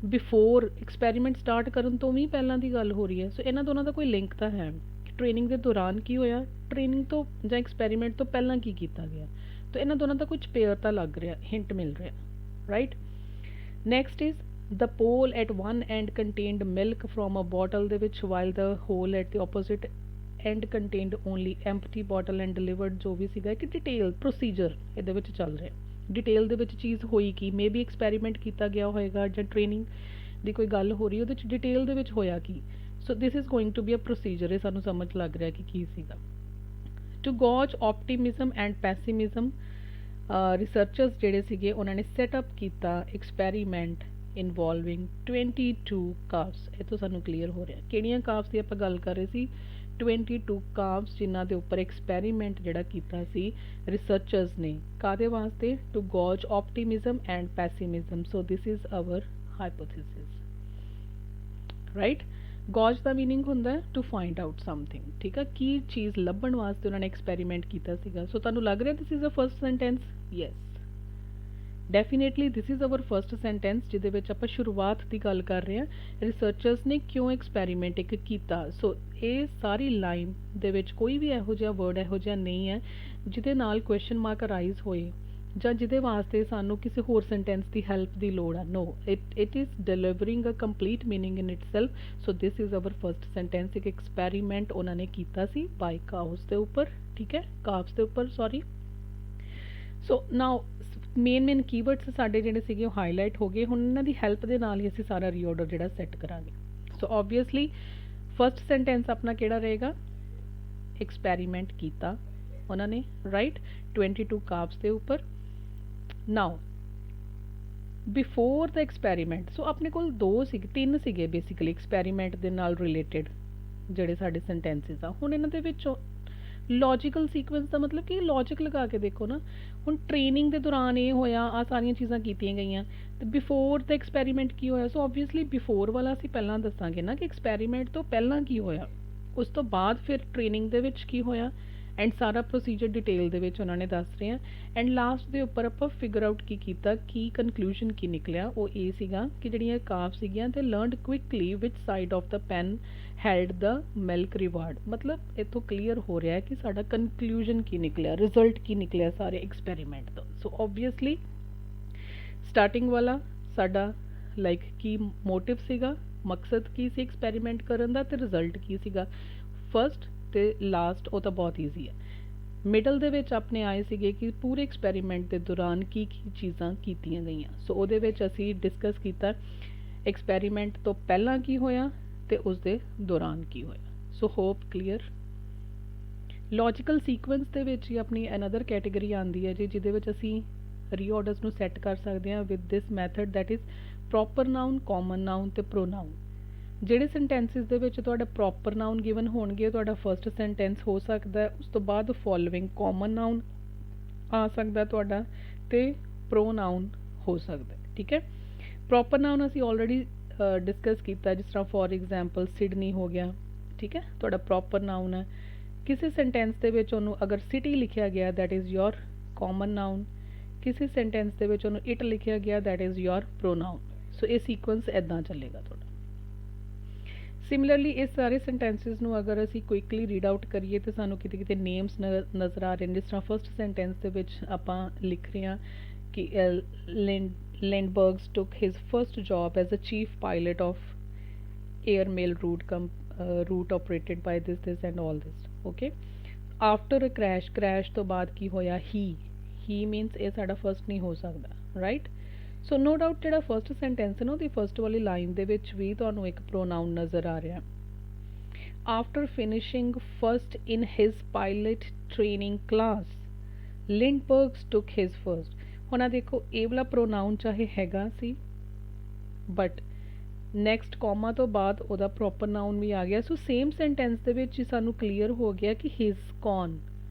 ਬਿਫੋਰ ਐਕਸਪੈਰੀਮੈਂਟ ਸਟਾਰਟ ਕਰਨ ਤੋਂ ਵੀ ਪਹਿਲਾਂ ਦੀ ਗੱਲ ਹੋ ਰਹੀ ਹੈ। ਸੋ ਇਹਨਾਂ ਦੋਨਾਂ ਦਾ ਕੋਈ ਲਿੰਕ ਤਾਂ ਹੈ। ਟ੍ਰੇਨਿੰਗ ਦੇ ਦੌਰਾਨ ਕੀ ਹੋਇਆ, ਟ੍ਰੇਨਿੰਗ ਤੋਂ ਜਾਂ ਐਕਸਪੈਰੀਮੈਂਟ ਤੋਂ ਪਹਿਲਾਂ ਕੀ ਕੀਤਾ ਗਿਆ। तो इन्हों दोनों का कुछ पेयर तो लग रहा, हिंट मिल रहा, right. Next is the pole at one end contained milk from a bottle दे विच while the hole at the opposite end contained only empty bottle and delivered. जो भी सीगा कि डिटेल प्रोसीजर ये चल रहा, डिटेल दे विच चीज़ होई कि मे बी एक्सपैरीमेंट किया गया होएगा ਜਾਂ ट्रेनिंग की कोई गल हो रही है डिटेल दे विच होया कि। So this is going to be a procedure, ये सानू समझ लग रहा है कि की सीगा। Two gauge optimism and pessimism researchers ਜਿਹੜੇ ਸੀਗੇ ਉਹਨਾਂ ਨੇ ਸੈਟਅਪ ਕੀਤਾ ਐਕਸਪੈਰੀਮੈਂਟ ਇਨਵੋਲਵਿੰਗ 22 ਕਾਵਸ। ਇਹ ਤੋਂ ਸਾਨੂੰ ਕਲੀਅਰ ਹੋ ਰਿਹਾ ਕਿਹੜੀਆਂ ਕਾਵਸ ਦੀ ਆਪਾਂ ਗੱਲ ਕਰ ਰਹੇ ਸੀ, 22 ਕਾਵਸ ਜਿਨ੍ਹਾਂ ਦੇ ਉੱਪਰ ਐਕਸਪੈਰੀਮੈਂਟ ਜਿਹੜਾ ਕੀਤਾ ਸੀ ਰਿਸਰਚਰਸ ਨੇ, ਕਾਹਦੇ ਵਾਸਤੇ, to gauge optimism and pessimism. So this is our hypothesis, right. Gauge ਦਾ ਮੀਨਿੰਗ ਹੁੰਦਾ ਹੈ ਟੂ ਫਾਈਂਡ ਆਊਟ ਸਮਥਿੰਗ, ਠੀਕ ਆ, ਕੀ ਚੀਜ਼ ਲੱਭਣ ਵਾਸਤੇ ਉਹਨਾਂ ਨੇ ਐਕਸਪੈਰੀਮੈਂਟ ਕੀਤਾ ਸੀਗਾ। ਸੋ ਤੁਹਾਨੂੰ ਲੱਗ ਰਿਹਾ this is a first sentence, yes definitely this is our first sentence ਜਿਹਦੇ ਵਿੱਚ ਆਪਾਂ ਸ਼ੁਰੂਆਤ ਦੀ ਗੱਲ ਕਰ ਰਹੇ ਹਾਂ, ਰਿਸਰਚਰਸ ਨੇ ਕਿਉਂ ਐਕਸਪੈਰੀਮੈਂਟ ਇੱਕ ਕੀਤਾ। ਸੋ ਇਹ ਸਾਰੀ ਲਾਈਨ ਦੇ ਵਿੱਚ ਕੋਈ ਵੀ ਇਹੋ ਜਿਹਾ ਵਰਡ ਇਹੋ ਜਿਹਾ ਨਹੀਂ ਹੈ ਜਿਹਦੇ ਨਾਲ ਕੁਐਸਚਨ ਮਾਰਕ ਅਰਾਈਜ਼ ਹੋਏ ਜਾਂ ਜਿਹਦੇ ਵਾਸਤੇ ਸਾਨੂੰ ਕਿਸੇ ਹੋਰ ਸੈਂਟੈਂਸ ਦੀ ਹੈਲਪ ਦੀ ਲੋੜ ਆ। No, it is delivering a complete meaning in itself. So this is our first sentence, ਇੱਕ ਐਕਸਪੈਰੀਮੈਂਟ ਉਹਨਾਂ ਨੇ ਕੀਤਾ ਸੀ ਬਾਈ ਕਾਉਸ ਦੇ ਉੱਪਰ, ਠੀਕ ਹੈ, ਕਾਵਸ ਦੇ ਉੱਪਰ, ਸੌਰੀ। ਸੋ ਨਾਓ ਮੇਨ ਕੀਵਰਡਸ ਸਾਡੇ ਜਿਹੜੇ ਸੀਗੇ ਉਹ ਹਾਈਲਾਈਟ ਹੋ ਗਏ। ਹੁਣ ਇਹਨਾਂ ਦੀ ਹੈਲਪ ਦੇ ਨਾਲ ਹੀ ਅਸੀਂ ਸਾਰਾ ਰੀਆਰਡਰ ਜਿਹੜਾ ਸੈੱਟ ਕਰਾਂਗੇ। ਸੋ ਓਬਵੀਅਸਲੀ ਫਸਟ ਸੈਂਟੈਂਸ ਆਪਣਾ ਕਿਹੜਾ ਰਹੇਗਾ, ਐਕਸਪੈਰੀਮੈਂਟ ਕੀਤਾ ਉਹਨਾਂ ਨੇ, ਰਾਈਟ, 22 ਕਾਵਸ ਦੇ ਉੱਪਰ। ਨਾਓ ਬਿਫੋਰ ਦ ਐਕਸਪੈਰੀਮੈਂਟ, ਸੋ ਆਪਣੇ ਕੋਲ ਤਿੰਨ ਸੀਗੇ ਬੇਸਿਕਲੀ ਐਕਸਪੈਰੀਮੈਂਟ ਦੇ ਨਾਲ ਰਿਲੇਟਡ ਜਿਹੜੇ ਸਾਡੇ ਸੈਂਟੈਂਸਿਸ ਆ। ਹੁਣ ਇਹਨਾਂ ਦੇ ਵਿੱਚੋਂ ਲੌਜੀਕਲ ਸੀਕੁਐਂਸ ਦਾ ਮਤਲਬ ਕਿ ਲੌਜਿਕ ਲਗਾ ਕੇ ਦੇਖੋ ਨਾ, ਹੁਣ ਟ੍ਰੇਨਿੰਗ ਦੇ ਦੌਰਾਨ ਇਹ ਹੋਇਆ, ਆ ਸਾਰੀਆਂ ਚੀਜ਼ਾਂ ਕੀਤੀਆਂ ਗਈਆਂ, ਤੇ ਬਿਫੋਰ ਦ ਐਕਸਪੈਰੀਮੈਂਟ ਕੀ ਹੋਇਆ। ਸੋ ਓਬਵੀਅਸਲੀ ਬਿਫੋਰ ਵਾਲਾ ਅਸੀਂ ਪਹਿਲਾਂ ਦੱਸਾਂਗੇ ਨਾ ਕਿ ਐਕਸਪੈਰੀਮੈਂਟ ਤੋਂ ਪਹਿਲਾਂ ਕੀ ਹੋਇਆ, ਉਸ ਤੋਂ ਬਾਅਦ ਫਿਰ ਟ੍ਰੇਨਿੰਗ ਦੇ ਵਿੱਚ ਕੀ ਹੋਇਆ, ਐਂਡ ਸਾਰਾ ਪ੍ਰੋਸੀਜਰ ਡਿਟੇਲ ਦੇ ਵਿੱਚ ਉਹਨਾਂ ਨੇ ਦੱਸ ਰਹੇ ਆ। ਐਂਡ ਲਾਸਟ ਦੇ ਉੱਪਰ ਆਪਾਂ ਫਿਗਰ ਆਊਟ ਕੀ ਕੀਤਾ, ਕੀ ਕਨਕਲੂਜਨ ਕੀ ਨਿਕਲਿਆ, ਉਹ ਇਹ ਸੀਗਾ ਕਿ ਜਿਹੜੀਆਂ ਕਾਵ ਸੀਗੀਆਂ ਤੇ learned quickly which side of the pen held the milk reward. ਮਤਲਬ ਇੱਥੋਂ ਕਲੀਅਰ ਹੋ ਰਿਹਾ ਕਿ ਸਾਡਾ ਕਨਕਲੂਜਨ ਕੀ ਨਿਕਲਿਆ, ਰਿਜ਼ਲਟ ਕੀ ਨਿਕਲਿਆ ਸਾਰੇ ਐਕਸਪੈਰੀਮੈਂਟ ਤੋਂ। ਸੋ ਓਬਵੀਅਸਲੀ ਸਟਾਰਟਿੰਗ ਵਾਲਾ ਸਾਡਾ ਲਾਈਕ ਕੀ ਮੋਟਿਵ ਸੀਗਾ, ਮਕਸਦ ਕੀ ਸੀ ਐਕਸਪੈਰੀਮੈਂਟ ਕਰਨ ਦਾ, ਤੇ ਰਿਜ਼ਲਟ ਕੀ ਸੀਗਾ। ਫਸਟ ਤੇ ਲਾਸਟ ਉਹ ਤਾਂ ਬਹੁਤ ਈਜ਼ੀ ਹੈ। ਮਿਡਲ ਦੇ ਵਿੱਚ ਆਪਣੇ ਆਏ ਸੀਗੇ ਕਿ ਪੂਰੇ ਐਕਸਪੈਰੀਮੈਂਟ ਦੇ ਦੌਰਾਨ ਕੀ ਕੀ ਚੀਜ਼ਾਂ ਕੀਤੀਆਂ ਗਈਆਂ। ਸੋ ਉਹਦੇ ਵਿੱਚ ਅਸੀਂ ਡਿਸਕਸ ਕੀਤਾ ਐਕਸਪੈਰੀਮੈਂਟ ਤੋਂ ਪਹਿਲਾਂ ਕੀ ਹੋਇਆ ਤੇ ਉਸ ਦੇ ਦੌਰਾਨ ਕੀ ਹੋਇਆ। ਸੋ ਹੋਪ ਕਲੀਅਰ। ਲੌਜੀਕਲ ਸੀਕੁਐਂਸ ਦੇ ਵਿੱਚ ਹੀ ਆਪਣੀ ਅਨਦਰ ਕੈਟੇਗਰੀ ਆਉਂਦੀ ਹੈ ਜੀ, ਜਿਹਦੇ ਵਿੱਚ ਅਸੀਂ ਰੀਆਰਡਰਸ ਨੂੰ ਸੈੱਟ ਕਰ ਸਕਦੇ ਹਾਂ with this method, that is proper known, common known ਤੇ ਪ੍ਰੋਨਾਊਨ। ਜਿਹੜੇ ਸੈਂਟੈਂਸਿਸ ਦੇ ਵਿੱਚ ਤੁਹਾਡਾ ਪ੍ਰੋਪਰ ਨਾਊਨ ਗਿਵਨ ਹੋਣਗੇ ਤੁਹਾਡਾ ਫਸਟ ਸੈਂਟੈਂਸ ਹੋ ਸਕਦਾ ਹੈ, ਉਸ ਤੋਂ ਬਾਅਦ ਫੋਲੋਇੰਗ ਕਾਮਨ ਨਾਊਨ ਆ ਸਕਦਾ ਤੁਹਾਡਾ, ਤੇ ਪ੍ਰੋਨਾਊਨ ਹੋ ਸਕਦਾ, ਠੀਕ ਹੈ। ਪ੍ਰੋਪਰ ਨਾਊਨ ਅਸੀਂ ਆਲਰੇਡੀ ਡਿਸਕਸ ਕੀਤਾ, ਜਿਸ ਤਰ੍ਹਾਂ ਫੋਰ ਐਗਜ਼ਾਮਪਲ ਸਿਡਨੀ ਹੋ ਗਿਆ, ਠੀਕ ਹੈ, ਤੁਹਾਡਾ ਪ੍ਰੋਪਰ ਨਾਊਨ ਹੈ। ਕਿਸੇ ਸੈਂਟੈਂਸ ਦੇ ਵਿੱਚ ਉਹਨੂੰ ਅਗਰ ਸਿਟੀ ਲਿਖਿਆ ਗਿਆ that is your common known, ਕਿਸੇ ਸੈਂਟੈਂਸ ਦੇ ਵਿੱਚ ਉਹਨੂੰ ਇਟ ਲਿਖਿਆ ਗਿਆ ਦੈਟ ਇਜ਼ ਯੋਰ ਪ੍ਰੋਨਾਊਨ। ਸੋ ਇਹ ਸੀਕੁਐਂਸ ਇੱਦਾਂ ਚੱਲੇਗਾ ਤੁਹਾਡਾ। ਸਿਮਿਲਰਲੀ ਇਸ ਸਾਰੇ ਸੈਂਟੈਂਸਿਸ ਨੂੰ ਅਗਰ ਅਸੀਂ ਕੁਇਕਲੀ ਰੀਡ ਆਊਟ ਕਰੀਏ ਤਾਂ ਸਾਨੂੰ ਕਿਤੇ ਕਿਤੇ ਨੇਮਸ ਨਜ਼ਰ ਆ ਰਹੇ ਨੇ। ਜਿਸ ਤਰ੍ਹਾਂ ਫਸਟ ਸੈਂਟੈਂਸ ਦੇ ਵਿੱਚ ਆਪਾਂ ਲਿਖ ਰਹੇ ਹਾਂ ਕਿ Lindbergh took his first job as a chief pilot of air mail route operated by this and all this, okay। After a crash ਤੋਂ ਬਾਅਦ ਕੀ ਹੋਇਆ, he means ਇਹ ਸਾਡਾ ਫਸਟ ਨਹੀਂ ਹੋ ਸਕਦਾ, right। ਸੋ ਨੋ ਡਾਊਟ ਜਿਹੜਾ ਫਸਟ ਸੈਂਟੈਂਸ ਹੈ ਨਾ ਉਹਦੀ ਫਸਟ ਵਾਲੀ ਲਾਈਨ ਦੇ ਵਿੱਚ ਵੀ ਤੁਹਾਨੂੰ ਇੱਕ ਪ੍ਰੋਨਾਊਨ ਨਜ਼ਰ ਆ ਰਿਹਾ। ਆਫਟਰ ਫਿਨਿਸ਼ਿੰਗ ਫਸਟ ਇਨ ਹਿਜ਼ ਪਾਇਲਟ ਟ੍ਰੇਨਿੰਗ ਕਲਾਸ ਲਿੰਡਬਰਗਸ ਟੁਕ ਹਿਜ਼ ਫਸਟ। ਹੁਣ ਆ ਦੇਖੋ ਇਹ ਵਾਲਾ ਪ੍ਰੋਨਾਊਨ ਚਾਹੇ ਹੈਗਾ ਸੀ ਬਟ ਨੈਕਸਟ ਕੌਮਾ ਤੋਂ ਬਾਅਦ ਉਹਦਾ ਪ੍ਰੋਪਰ ਨਾਊਨ ਵੀ ਆ ਗਿਆ। ਸੋ ਸੇਮ ਸੈਂਟੈਂਸ ਦੇ ਵਿੱਚ ਹੀ ਸਾਨੂੰ ਕਲੀਅਰ ਹੋ ਗਿਆ ਕਿ ਹਿਜ਼ ਕੌਣ,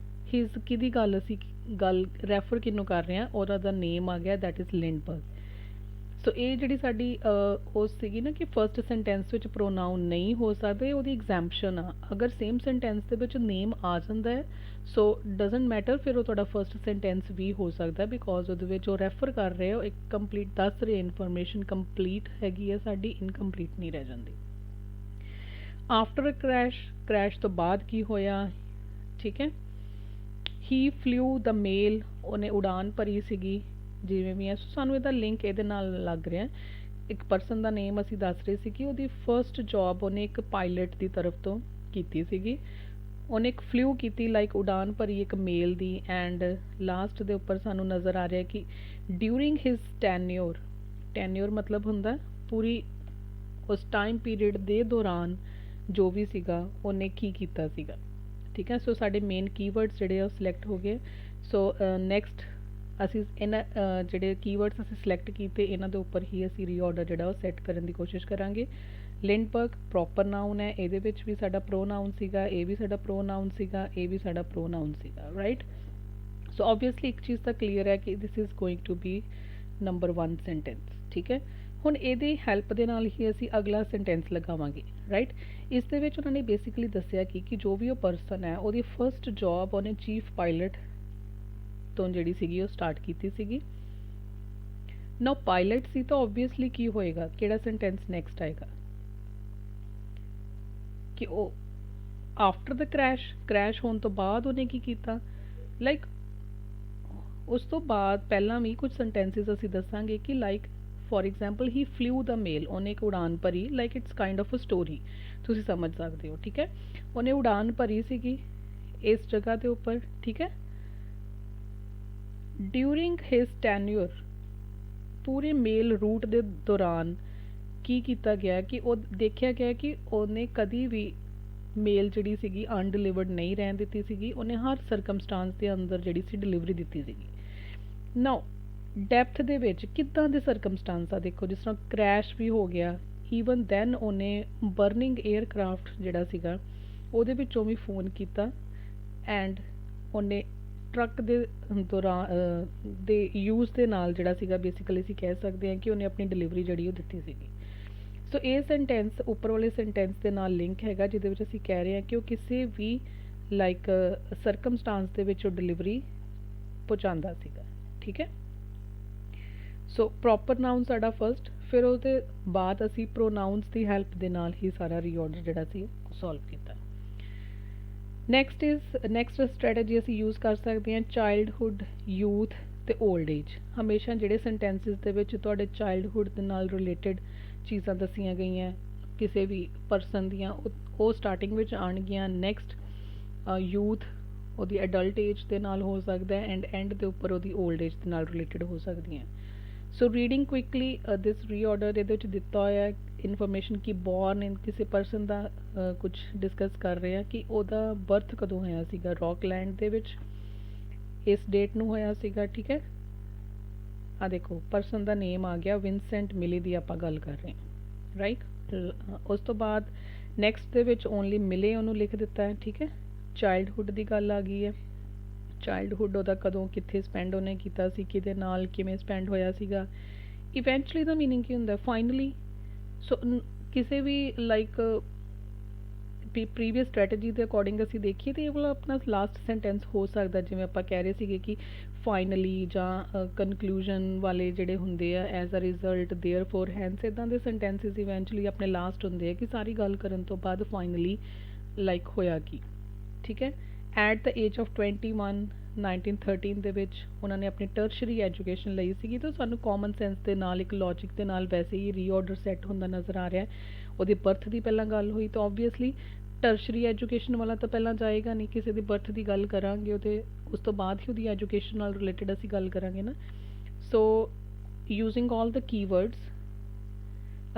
ਹਿਜ਼ ਕਿਹਦੀ ਗੱਲ ਅਸੀਂ ਗੱਲ ਰੈਫਰ ਕਿਹਨੂੰ ਕਰ ਰਹੇ ਹਾਂ, ਉਹਦਾ ਦਾ ਨੇਮ ਆ ਗਿਆ ਦੈਟ ਇਜ਼ ਲਿੰਡਬਰਗ। ਸੋ ਇਹ ਜਿਹੜੀ ਸਾਡੀ ਉਹ ਸੀਗੀ ਨਾ ਕਿ ਫਸਟ ਸੈਂਟੈਂਸ ਵਿੱਚ ਪ੍ਰੋਨਾਊਨ ਨਹੀਂ ਹੋ ਸਕਦੇ, ਉਹਦੀ ਐਗਜ਼ੈਂਪਸ਼ਨ ਆ। ਅਗਰ ਸੇਮ ਸੈਂਟੈਂਸ ਦੇ ਵਿੱਚ ਨੇਮ ਆ ਜਾਂਦਾ ਹੈ ਸੋ ਡਜ਼ਨਟ ਮੈਟਰ, ਫਿਰ ਉਹ ਤੁਹਾਡਾ ਫਸਟ ਸੈਂਟੈਂਸ ਵੀ ਹੋ ਸਕਦਾ ਬਿਕੋਜ਼ ਉਹਦੇ ਵਿੱਚ ਉਹ ਰੈਫਰ ਕਰ ਰਹੇ ਹੋ ਇੱਕ ਕੰਪਲੀਟ ਦੱਸ ਰਹੇ ਇਨਫੋਰਮੇਸ਼ਨ ਕੰਪਲੀਟ ਹੈਗੀ ਹੈ ਸਾਡੀ, ਇਨਕੰਪਲੀਟ ਨਹੀਂ ਰਹਿ ਜਾਂਦੀ। ਆਫਟਰ ਕ੍ਰੈਸ਼ ਤੋਂ ਬਾਅਦ ਕੀ ਹੋਇਆ, ਠੀਕ ਹੈ। ਹੀ ਫਲਿਊ ਦ ਮੇਲ, ਉਹਨੇ ਉਡਾਨ ਭਰੀ ਸੀਗੀ, ਜਿਵੇਂ ਵੀ ਹੈ। ਸੋ ਸਾਨੂੰ ਇਹਦਾ ਲਿੰਕ ਇਹਦੇ ਨਾਲ ਲੱਗ ਰਿਹਾ, ਇੱਕ ਪਰਸਨ ਦਾ ਨੇਮ ਅਸੀਂ ਦੱਸ ਰਹੇ ਸੀ ਕਿ ਉਹਦੀ ਫਸਟ ਜੌਬ ਉਹਨੇ ਇੱਕ ਪਾਇਲਟ ਦੀ ਤਰਫ ਤੋਂ ਕੀਤੀ ਸੀਗੀ, ਉਹਨੇ ਇੱਕ ਫਲਿਊ ਕੀਤੀ ਲਾਈਕ ਉਡਾਨ ਭਰੀ ਇੱਕ ਮੇਲ ਦੀ। ਐਂਡ ਲਾਸਟ ਦੇ ਉੱਪਰ ਸਾਨੂੰ ਨਜ਼ਰ ਆ ਰਿਹਾ ਕਿ ਡਿਊਰਿੰਗ ਹਿਜ਼ ਟੈਨਿਓਰ ਮਤਲਬ ਹੁੰਦਾ ਪੂਰੀ ਉਸ ਟਾਈਮ ਪੀਰੀਅਡ ਦੇ ਦੌਰਾਨ ਜੋ ਵੀ ਸੀਗਾ ਉਹਨੇ ਕੀ ਕੀਤਾ ਸੀਗਾ, ठीक है। सो साडे मेन कीवर्ड्स जिहड़े आ सिलेक्ट हो गए। सो नैक्सट ਅਸੀਂ ਇਹਨਾਂ ਜਿਹੜੇ ਕੀਵਰਡਸ ਅਸੀਂ ਸਿਲੈਕਟ ਕੀਤੇ ਇਹਨਾਂ ਦੇ ਉੱਪਰ ਹੀ ਅਸੀਂ ਰੀਆਰਡਰ ਜਿਹੜਾ ਉਹ ਸੈੱਟ ਕਰਨ ਦੀ ਕੋਸ਼ਿਸ਼ ਕਰਾਂਗੇ। ਲਿੰਡਬਰਗ ਪ੍ਰੋਪਰ ਨਾਊਨ ਹੈ, ਇਹਦੇ ਵਿੱਚ ਵੀ ਸਾਡਾ ਪ੍ਰੋਨਾਊਨ ਸੀਗਾ, ਇਹ ਵੀ ਸਾਡਾ ਪ੍ਰੋਨਾਊਨ ਸੀਗਾ, ਇਹ ਵੀ ਸਾਡਾ ਪ੍ਰੋਨਾਊਨ ਸੀਗਾ, ਰਾਈਟ। ਸੋ ਆਬਵੀਅਸਲੀ ਇੱਕ ਚੀਜ਼ ਤਾਂ ਕਲੀਅਰ ਹੈ ਕਿ this is going to be number 1 sentence, ਠੀਕ ਹੈ। ਹੁਣ ਇਹਦੀ ਹੈਲਪ ਦੇ ਨਾਲ ਹੀ ਅਸੀਂ ਅਗਲਾ ਸੈਂਟੈਂਸ ਲਗਾਵਾਂਗੇ, ਰਾਈਟ। ਇਸ ਦੇ ਵਿੱਚ ਉਹਨਾਂ ਨੇ ਬੇਸਿਕਲੀ ਦੱਸਿਆ ਕਿ ਜੋ ਵੀ ਉਹ ਪਰਸਨ ਹੈ ਉਹਦੀ ਫਰਸਟ ਜੌਬ ਉਹਨੇ ਚੀਫ ਪਾਇਲਟ ਤੋਂ ਜਿਹੜੀ ਸੀਗੀ ਉਹ ਸਟਾਰਟ ਕੀਤੀ ਸੀਗੀ। ਨਾਓ ਪਾਇਲਟ ਸੀ ਤਾਂ ਆਬਵੀਅਸਲੀ ਕੀ ਹੋਏਗਾ, ਕਿਹੜਾ ਸੈਂਟੈਂਸ ਨੈਕਸਟ ਆਏਗਾ ਕਿ ਉਹ ਆਫਟਰ ਦ ਕ੍ਰੈਸ਼ ਹੋਣ ਤੋਂ ਬਾਅਦ ਉਹਨੇ ਕੀ ਕੀਤਾ, ਲਾਈਕ ਉਸ ਤੋਂ ਬਾਅਦ ਪਹਿਲਾਂ ਵੀ ਕੁਝ ਸੈਂਟੈਂਸਿਸ ਅਸੀਂ ਦੱਸਾਂਗੇ ਕਿ like for example he flew the mail, ਉਹਨੇ ਇੱਕ ਉਡਾਨ ਭਰੀ, like it's kind of a story, ਤੁਸੀਂ ਸਮਝ ਸਕਦੇ ਹੋ, ਠੀਕ ਹੈ। ਉਹਨੇ ਉਡਾਨ ਭਰੀ ਸੀਗੀ ਇਸ ਜਗ੍ਹਾ ਦੇ ਉੱਪਰ, ਠੀਕ ਹੈ। ਡਿਊਰਿੰਗ ਹਿਸ ਟੈਨਿਓਰ, ਪੂਰੇ ਮੇਲ ਰੂਟ ਦੇ ਦੌਰਾਨ ਕੀ ਕੀਤਾ ਗਿਆ ਕਿ ਉਹ ਦੇਖਿਆ ਗਿਆ ਕਿ ਉਹਨੇ ਕਦੀ ਵੀ ਮੇਲ ਜਿਹੜੀ ਸੀਗੀ ਅਨਡਿਲੀਵਰਡ ਨਹੀਂ ਰਹਿਣ ਦਿੱਤੀ ਸੀਗੀ, ਉਹਨੇ ਹਰ ਸਰਕਮਸਟਾਂਸ ਦੇ ਅੰਦਰ ਜਿਹੜੀ ਸੀ ਡਿਲੀਵਰੀ ਦਿੱਤੀ ਸੀਗੀ। ਨਾਓ ਡੈਪਥ ਦੇ ਵਿੱਚ ਕਿੱਦਾਂ ਦੇ ਸਰਕਮਸਟਾਂਸ ਆ, ਦੇਖੋ ਜਿਸ ਤਰ੍ਹਾਂ ਕ੍ਰੈਸ਼ ਵੀ ਹੋ ਗਿਆ, ਈਵਨ ਦੈਨ ਉਹਨੇ ਬਰਨਿੰਗ ਏਅਰਕ੍ਰਾਫਟ ਜਿਹੜਾ ਸੀਗਾ ਉਹਦੇ ਵਿੱਚੋਂ ਵੀ ਫੋਨ ਕੀਤਾ ਐਂਡ ਉਹਨੇ ਟਰੱਕ ਦੇ ਦੌਰਾਨ ਦੇ ਯੂਜ਼ ਦੇ ਨਾਲ ਜਿਹੜਾ ਸੀਗਾ ਬੇਸਿਕਲੀ ਅਸੀਂ ਕਹਿ ਸਕਦੇ ਹਾਂ ਕਿ ਉਹਨੇ ਆਪਣੀ ਡਿਲੀਵਰੀ ਜਿਹੜੀ ਉਹ ਦਿੱਤੀ ਸੀਗੀ। ਸੋ ਇਹ ਸੈਂਟੈਂਸ ਉੱਪਰ ਵਾਲੇ ਸੈਂਟੈਂਸ ਦੇ ਨਾਲ ਲਿੰਕ ਹੈਗਾ, ਜਿਹਦੇ ਵਿੱਚ ਅਸੀਂ ਕਹਿ ਰਹੇ ਹਾਂ ਕਿ ਉਹ ਕਿਸੇ ਵੀ ਲਾਈਕ ਸਰਕਮਸਟਾਂਸ ਦੇ ਵਿੱਚ ਉਹ ਡਿਲੀਵਰੀ ਪਹੁੰਚਾਉਂਦਾ ਸੀਗਾ, ਠੀਕ ਹੈ। ਸੋ ਪ੍ਰੋਪਰ ਨਾਊਨ ਸਾਡਾ ਫਸਟ, ਫਿਰ ਉਹਦੇ ਬਾਅਦ ਅਸੀਂ ਪ੍ਰੋਨਾਊਨਸ ਦੀ ਹੈਲਪ ਦੇ ਨਾਲ ਹੀ ਸਾਰਾ ਰੀਆਰਡਰ ਜਿਹੜਾ ਸੀ ਸੋਲਵ ਕੀਤਾ। ਨੈਕਸਟ ਸਟ੍ਰੈਟਜੀ ਅਸੀਂ ਯੂਜ਼ ਕਰ ਸਕਦੇ ਹਾਂ ਚਾਈਲਡਹੁੱਡ, ਯੂਥ ਤੇ ਓਲਡ ਏਜ। ਹਮੇਸ਼ਾ ਜਿਹੜੇ ਸੈਂਟੈਂਸਿਸ ਦੇ ਵਿੱਚ ਤੁਹਾਡੇ ਚਾਈਲਡਹੁੱਡ ਦੇ ਨਾਲ ਰਿਲੇਟਡ ਚੀਜ਼ਾਂ ਦੱਸੀਆਂ ਗਈਆਂ ਕਿਸੇ ਵੀ ਪਰਸਨ ਦੀਆਂ, ਉਹ ਸਟਾਰਟਿੰਗ ਵਿੱਚ ਆਉਣਗੀਆਂ। ਨੈਕਸਟ ਯੂਥ ਉਹਦੀ ਅਡਲਟ ਏਜ ਦੇ ਨਾਲ ਹੋ ਸਕਦਾ ਹੈ ਐਂਡ ਦੇ ਉੱਪਰ ਉਹਦੀ ਓਲਡ ਏਜ ਦੇ ਨਾਲ ਰਿਲੇਟਡ ਹੋ ਸਕਦੀਆਂ। ਸੋ ਰੀਡਿੰਗ ਕੁਇਕਲੀ ਦਿਸ ਰੀਆਰਡਰ, ਇਹਦੇ ਵਿੱਚ ਦਿੱਤਾ ਹੋਇਆ ਇਨਫੋਰਮੇਸ਼ਨ ਕਿ ਬੋਰਨ ਇਨ ਕਿਸੇ ਪਰਸਨ ਦਾ ਕੁਝ ਡਿਸਕਸ ਕਰ ਰਹੇ ਆ ਕਿ ਉਹਦਾ ਬਰਥ ਕਦੋਂ ਹੋਇਆ ਸੀਗਾ, ਰੌਕਲੈਂਡ ਦੇ ਵਿੱਚ ਇਸ ਡੇਟ ਨੂੰ ਹੋਇਆ ਸੀਗਾ, ਠੀਕ ਹੈ। ਆ ਦੇਖੋ ਪਰਸਨ ਦਾ ਨੇਮ ਆ ਗਿਆ ਵਿੰਸੈਂਟ ਮਿਲੀ ਦੀ ਆਪਾਂ ਗੱਲ ਕਰ ਰਹੇ ਹਾਂ, ਰਾਈਟ। ਉਸ ਤੋਂ ਬਾਅਦ ਨੈਕਸਟ ਦੇ ਵਿੱਚ ਓਨਲੀ ਮਿਲੇ ਉਹਨੂੰ ਲਿਖ ਦਿੱਤਾ ਹੈ, ਠੀਕ ਹੈ। ਚਾਈਲਡਹੁੱਡ ਦੀ ਗੱਲ ਆ ਗਈ ਹੈ, ਚਾਈਲਡਹੁੱਡ ਉਹਦਾ ਕਦੋਂ ਕਿੱਥੇ ਸਪੈਂਡ ਉਹਨੇ ਕੀਤਾ ਸੀ, ਕਿਹਦੇ ਨਾਲ ਕਿਵੇਂ ਸਪੈਂਡ ਹੋਇਆ ਸੀਗਾ। ਇਵੈਂਚੁਅਲੀ ਦਾ ਮੀਨਿੰਗ ਕੀ ਹੁੰਦਾ, ਫਾਈਨਲੀ। ਸੋ ਕਿਸੇ ਵੀ ਲਾਈਕ ਪ੍ਰੀਵੀਅਸ ਸਟ੍ਰੈਟਜੀ ਦੇ ਅਕੋਰਡਿੰਗ ਅਸੀਂ ਦੇਖੀਏ ਤਾਂ ਇਹ ਵਾਲਾ ਆਪਣਾ ਲਾਸਟ ਸੈਂਟੈਂਸ ਹੋ ਸਕਦਾ, ਜਿਵੇਂ ਆਪਾਂ ਕਹਿ ਰਹੇ ਸੀਗੇ ਕਿ ਫਾਈਨਲੀ ਜਾਂ ਕਨਕਲੂਜਨ ਵਾਲੇ ਜਿਹੜੇ ਹੁੰਦੇ ਆ ਐਜ਼ ਅ ਰਿਜ਼ਲਟ ਦੇਅਰਫੋਰ ਹੈਂਸ, ਇੱਦਾਂ ਦੇ ਸੈਂਟੈਂਸਿਸ ਇਵੈਂਚੁਅਲੀ ਆਪਣੇ ਲਾਸਟ ਹੁੰਦੇ ਆ ਕਿ ਸਾਰੀ ਗੱਲ ਕਰਨ ਤੋਂ ਬਾਅਦ ਫਾਈਨਲੀ ਲਾਈਕ ਹੋਇਆ ਕੀ, ਠੀਕ ਹੈ। ਐਟ ਦ ਏਜ ਆਫ 21 1913 ਦੇ ਵਿੱਚ ਉਹਨਾਂ ਨੇ ਆਪਣੀ ਟਰਸ਼ਰੀ ਐਜੂਕੇਸ਼ਨ ਲਈ ਸੀਗੀ। ਤਾਂ ਸਾਨੂੰ ਕਾਮਨ ਸੈਂਸ ਦੇ ਨਾਲ ਇੱਕ ਲੌਜਿਕ ਦੇ ਨਾਲ ਵੈਸੇ ਹੀ ਰੀਆਰਡਰ ਸੈੱਟ ਹੁੰਦਾ ਨਜ਼ਰ ਆ ਰਿਹਾ। ਉਹਦੀ ਬਰਥ ਦੀ ਪਹਿਲਾਂ ਗੱਲ ਹੋਈ ਤਾਂ ਓਬਵੀਅਸਲੀ ਟਰਸ਼ਰੀ ਐਜੂਕੇਸ਼ਨ ਵਾਲਾ ਤਾਂ ਪਹਿਲਾਂ ਜਾਏਗਾ ਨਹੀਂ, ਕਿਸੇ ਦੀ ਬਰਥ ਦੀ ਗੱਲ ਕਰਾਂਗੇ ਉਹਦੇ ਉਸ ਤੋਂ ਬਾਅਦ ਹੀ ਉਹਦੀ ਐਜੂਕੇਸ਼ਨ ਨਾਲ ਰਿਲੇਟਡ ਅਸੀਂ ਗੱਲ ਕਰਾਂਗੇ ਨਾ। ਸੋ ਯੂਜ਼ਿੰਗ ਆਲ ਦ ਕੀਵਰਡਸ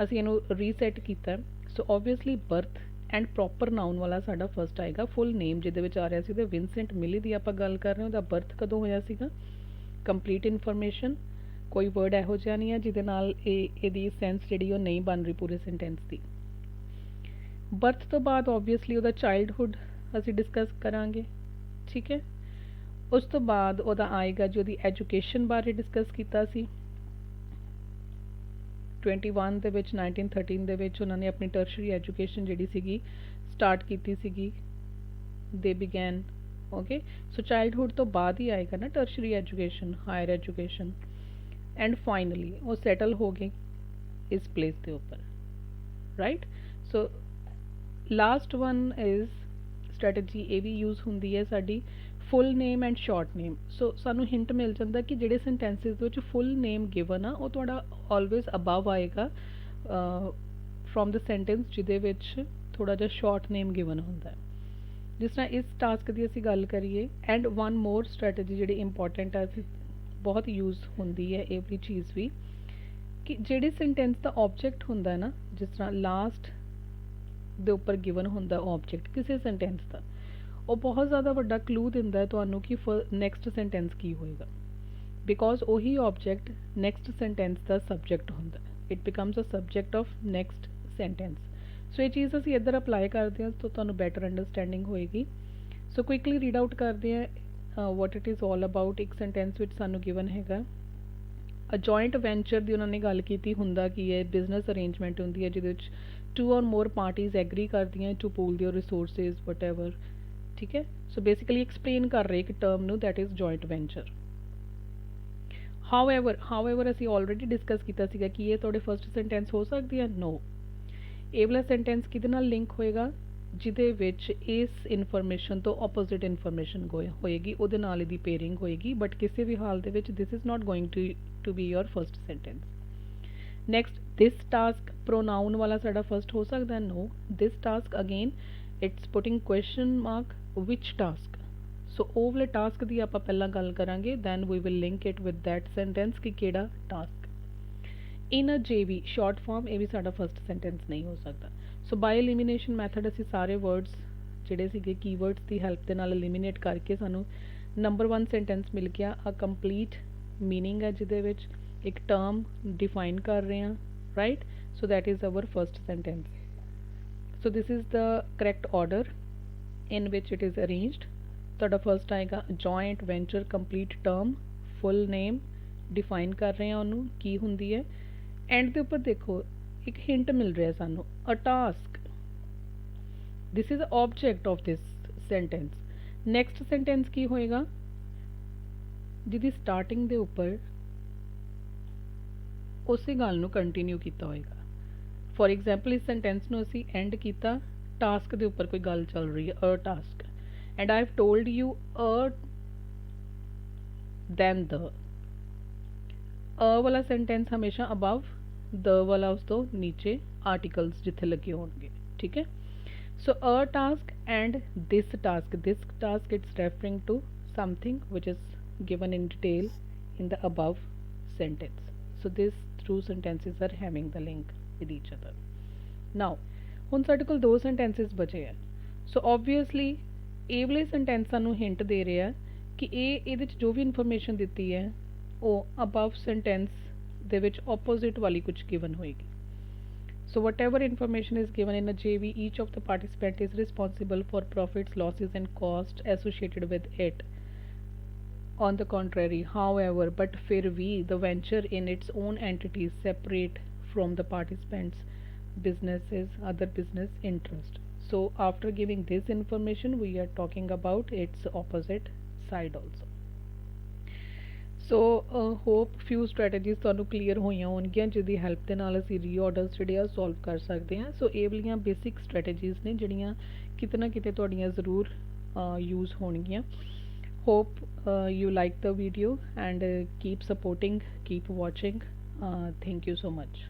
ਅਸੀਂ ਇਹਨੂੰ ਰੀਸੈਟ ਕੀਤਾ। So obviously birth and proper noun ਵਾਲਾ ਸਾਡਾ ਫਸਟ ਆਏਗਾ। ਫੁੱਲ ਨੇਮ ਜਿਹਦੇ ਵਿੱਚ ਆ ਰਿਹਾ ਸੀ ਤੇ ਵਿੰਸੈਂਟ ਮਿਲੀ ਦੀ ਆਪਾਂ ਗੱਲ ਕਰ ਰਹੇ ਹਾਂ, ਉਹਦਾ ਬਰਥ ਕਦੋਂ ਹੋਇਆ ਸੀਗਾ, ਕੰਪਲੀਟ ਇਨਫੋਰਮੇਸ਼ਨ, ਕੋਈ ਵਰਡ ਇਹੋ ਜਿਹਾ ਨਹੀਂ ਹੈ ਜਿਹਦੇ ਨਾਲ ਇਹਦੀ ਸੈਂਸ ਜਿਹੜੀ ਉਹ ਨਹੀਂ ਬਣ ਰਹੀ ਪੂਰੇ ਸੈਂਟੈਂਸ ਦੀ। ਬਰਥ ਤੋਂ ਬਾਅਦ ਓਬਵੀਅਸਲੀ ਉਹਦਾ ਚਾਈਲਡਹੁੱਡ ਅਸੀਂ ਡਿਸਕਸ ਕਰਾਂਗੇ, ਠੀਕ ਹੈ। ਉਸ ਤੋਂ ਬਾਅਦ ਉਹਦਾ ਆਏਗਾ ਜੀ ਉਹਦੀ ਐਜੂਕੇਸ਼ਨ ਬਾਰੇ ਡਿਸਕਸ ਕੀਤਾ ਸੀ। 21 ਦੇ ਵਿੱਚ 1913 ਦੇ ਵਿੱਚ ਉਹਨਾਂ ਨੇ ਆਪਣੀ ਟਰਸ਼ਰੀ ਐਜੂਕੇਸ਼ਨ ਜਿਹੜੀ ਸੀਗੀ ਸਟਾਰਟ ਕੀਤੀ ਸੀਗੀ, ਦੇ ਬਿਗੈਨ, ਓਕੇ। ਸੋ ਚਾਈਲਡਹੁੱਡ ਤੋਂ ਬਾਅਦ ਹੀ ਆਏਗਾ ਨਾ tertiary education, higher education, and finally ਉਹ ਸੈਟਲ ਹੋ ਗਏ ਇਸ ਪਲੇਸ ਦੇ ਉੱਪਰ, right. So last one is strategy ਇਹ ਵੀ ਯੂਜ਼ ਹੁੰਦੀ ਹੈ ਸਾਡੀ ਫੁੱਲ ਨੇਮ ਐਂਡ ਸ਼ਾਰਟ ਨੇਮ। ਸੋ ਸਾਨੂੰ ਹਿੰਟ ਮਿਲ ਜਾਂਦਾ ਕਿ ਜਿਹੜੇ ਸੈਂਟੈਂਸਿਸ ਦੇ ਵਿੱਚ ਫੁੱਲ ਨੇਮ ਗਿਵਨ ਆ ਉਹ ਤੁਹਾਡਾ ਆਲਵੇਜ਼ ਅਬਵ ਆਏਗਾ ਫਰੋਮ ਦ ਸੈਂਟੈਂਸ ਜਿਹਦੇ ਵਿੱਚ ਥੋੜ੍ਹਾ ਜਿਹਾ ਸ਼ਾਰਟ ਨੇਮ ਗਿਵਨ ਹੁੰਦਾ ਹੈ। ਜਿਸ ਤਰ੍ਹਾਂ ਇਸ ਟਾਸਕ ਦੀ ਅਸੀਂ ਗੱਲ ਕਰੀਏ, ਐਂਡ ਵਨ ਮੋਰ ਸਟ੍ਰੈਟਜੀ ਜਿਹੜੀ ਇੰਪੋਰਟੈਂਟ ਹੈ, ਬਹੁਤ ਯੂਜ਼ ਹੁੰਦੀ ਹੈ ਇਹ ਵੀ ਚੀਜ਼ ਵੀ, ਕਿ ਜਿਹੜੇ ਸੈਂਟੈਂਸ ਦਾ ਆਬਜੈਕਟ ਹੁੰਦਾ ਹੈ ਨਾ, ਜਿਸ ਤਰ੍ਹਾਂ ਲਾਸਟ ਦੇ ਉੱਪਰ ਗਿਵਨ ਹੁੰਦਾ ਆਬਜੈਕਟ ਕਿਸੇ ਸੈਂਟੈਂਸ ਦਾ, ਉਹ ਬਹੁਤ ਜ਼ਿਆਦਾ ਵੱਡਾ ਕਲੂ ਦਿੰਦਾ ਹੈ ਤੁਹਾਨੂੰ ਕਿ ਨੈਕਸਟ ਸੈਂਟੈਂਸ ਕੀ ਹੋਏਗਾ, ਬਿਕੋਜ਼ ਉਹੀ ਆਬਜੈਕਟ ਨੈਕਸਟ ਸੈਂਟੈਂਸ ਦਾ ਸਬਜੈਕਟ ਹੁੰਦਾ, it becomes a subject of next sentence. So ਇਹ ਚੀਜ਼ ਅਸੀਂ ਇੱਧਰ ਅਪਲਾਈ ਕਰਦੇ ਹਾਂ ਤਾਂ ਤੁਹਾਨੂੰ ਬੈਟਰ ਅੰਡਰਸਟੈਂਡਿੰਗ ਹੋਏਗੀ। ਸੋ ਕੁਇਕਲੀ ਰੀਡ ਆਊਟ ਕਰਦੇ ਹਾਂ ਵਾਟ ਇਟ ਇਜ਼ ਆਲ ਅਬਾਊਟ। ਇੱਕ ਸੈਂਟੈਂਸ ਵਿੱਚ ਸਾਨੂੰ ਗਿਵਨ ਹੈਗਾ ਅ ਜੁਆਇੰਟ ਵੈਂਚਰ ਦੀ ਉਹਨਾਂ ਨੇ ਗੱਲ ਕੀਤੀ, ਹੁੰਦਾ ਕੀ ਹੈ, ਬਿਜ਼ਨਸ ਅਰੇਂਜਮੈਂਟ ਹੁੰਦੀ ਹੈ ਜਿਹਦੇ ਵਿੱਚ 2 or more ਪਾਰਟੀਜ਼ ਐਗਰੀ ਕਰਦੀਆਂ to pool their resources whatever, ਠੀਕ ਹੈ। ਸੋ ਬੇਸਿਕਲੀ ਐਕਸਪਲੇਨ ਕਰ ਰਹੇ ਇੱਕ ਟਰਮ ਨੂੰ, that is joint venture. However ਅਸੀਂ ਆਲਰੇਡੀ ਡਿਸਕਸ ਕੀਤਾ ਸੀਗਾ ਕਿ ਇਹ ਤੁਹਾਡੇ ਫਸਟ ਸੈਂਟੈਂਸ ਹੋ ਸਕਦੀ ਹੈ, ਨੋ। ਇਹ ਵਾਲਾ ਸੈਂਟੈਂਸ ਕਿਹਦੇ ਨਾਲ ਲਿੰਕ ਹੋਏਗਾ, ਜਿਹਦੇ ਵਿੱਚ ਇਸ ਇਨਫੋਰਮੇਸ਼ਨ ਤੋਂ ਆਪੋਜ਼ਿਟ ਇਨਫੋਰਮੇਸ਼ਨ ਹੋਏਗੀ, ਉਹਦੇ ਨਾਲ ਇਹਦੀ ਪੇਅਰਿੰਗ ਹੋਏਗੀ, ਬਟ ਕਿਸੇ ਵੀ ਹਾਲ ਦੇ ਵਿੱਚ this is not going to be your first sentence. Next, this task pronoun ਵਾਲਾ ਸਾਡਾ ਫਸਟ ਹੋ ਸਕਦਾ, no. This task again it's putting question mark, which task. So ਉਹ ਵਾਲੇ ਟਾਸਕ ਦੀ ਆਪਾਂ ਪਹਿਲਾਂ ਗੱਲ ਕਰਾਂਗੇ, then we will link it with that sentence ਕਿ ਕਿਹੜਾ task. In a JV short form, ਇਹ ਵੀ ਸਾਡਾ ਫਸਟ ਸੈਂਟੈਂਸ ਨਹੀਂ ਹੋ ਸਕਦਾ। ਸੋ ਬਾਈ ਐਲੀਮੀਨੇਸ਼ਨ ਮੈਥਡ ਅਸੀਂ ਸਾਰੇ ਵਰਡਸ ਜਿਹੜੇ ਸੀਗੇ ਕੀਵਰਡਸ ਦੀ ਹੈਲਪ ਦੇ ਨਾਲ ਐਲੀਮੀਨੇਟ ਕਰਕੇ ਸਾਨੂੰ ਨੰਬਰ 1 ਸੈਂਟੈਂਸ ਮਿਲ ਗਿਆ। ਅ ਕੰਪਲੀਟ ਮੀਨਿੰਗ ਹੈ ਜਿਹਦੇ ਵਿੱਚ ਇੱਕ ਟਰਮ ਡਿਫਾਈਨ ਕਰ ਰਹੇ ਹਾਂ, right. So that is our first sentence. So this is the correct order in which it is arranged. ਤੁਹਾਡਾ ਫਸਟ ਆਏਗਾ ਜੁਆਇੰਟ ਵੈਂਚਰ, ਕੰਪਲੀਟ ਟਰਮ, ਫੁੱਲ ਨੇਮ, ਡਿਫਾਈਨ ਕਰ ਰਹੇ ਹਾਂ ਉਹਨੂੰ ਕੀ ਹੁੰਦੀ ਹੈ। ਐਂਡ ਦੇ ਉੱਪਰ ਦੇਖੋ ਇੱਕ ਹਿੰਟ ਮਿਲ ਰਿਹਾ ਸਾਨੂੰ, a task, this is object of this sentence. Next sentence ਕੀ ਹੋਏਗਾ, ਜਿਹਦੀ ਸਟਾਰਟਿੰਗ ਦੇ ਉੱਪਰ ਉਸੇ ਗੱਲ ਨੂੰ ਕੰਟੀਨਿਊ ਕੀਤਾ ਹੋਏਗਾ। ਫੋਰ ਐਗਜ਼ਾਮਪਲ ਇਸ ਸੈਂਟੈਂਸ ਨੂੰ ਅਸੀਂ ਐਂਡ ਕੀਤਾ, ਟਾਸਕ ਦੇ ਉੱਪਰ ਕੋਈ ਗੱਲ ਚੱਲ ਰਹੀ ਹੈ, a task, and I have told you a then the. A ਵਾਲਾ ਸੈਂਟੈਂਸ ਹਮੇਸ਼ਾ ਅਬਵ, ਦ ਵਾਲਾ ਉਸ ਤੋਂ ਨੀਚੇ ਆਰਟੀਕਲਸ ਜਿੱਥੇ ਲੱਗੇ ਹੋਣਗੇ, ਠੀਕ ਹੈ। So a task and this task it's referring to something which is given in detail in the above sentence. So these two sentences are having the link with each other. Now ਹੁਣ ਸਾਡੇ ਕੋਲ ਦੋ sentences ਬਚੇ ਆ। ਸੋ obviously ਇਹ ਵਾਲੇ sentence ਸਾਨੂੰ hint ਦੇ ਰਿਹਾ ਕਿ ਇਹਦੇ ਵਿੱਚ ਜੋ ਵੀ information ਦਿੱਤੀ ਹੈ ਉਹ above sentence ਦੇ ਵਿੱਚ opposite ਵਾਲੀ ਕੁਝ given ਹੋਏਗੀ। So whatever information is given in a JV, each of the participant is responsible for profits, losses and costs associated with it. On the contrary, however, but फिर भी the venture in its own entity is separate from the participants' businesses, other business interest. So after giving this information, we are talking about its opposite side also. So hope few strategies ਤੁਹਾਨੂੰ clear ਹੋਈਆਂ ਹੋਣਗੀਆਂ ਜਿਹਦੀ help ਦੇ ਨਾਲ ਅਸੀਂ reorders ਜਿਹੜੇ ਆ solve ਕਰ ਸਕਦੇ ਹਾਂ। ਸੋ ਇਹ ਵਾਲੀਆਂ basic strategies ਨੇ ਜਿਹੜੀਆਂ ਕਿਤੇ ਨਾ ਕਿਤੇ ਤੁਹਾਡੀਆਂ ਜ਼ਰੂਰ use ਹੋਣਗੀਆਂ। Hope you like the video and keep supporting, keep watching. Thank you so much.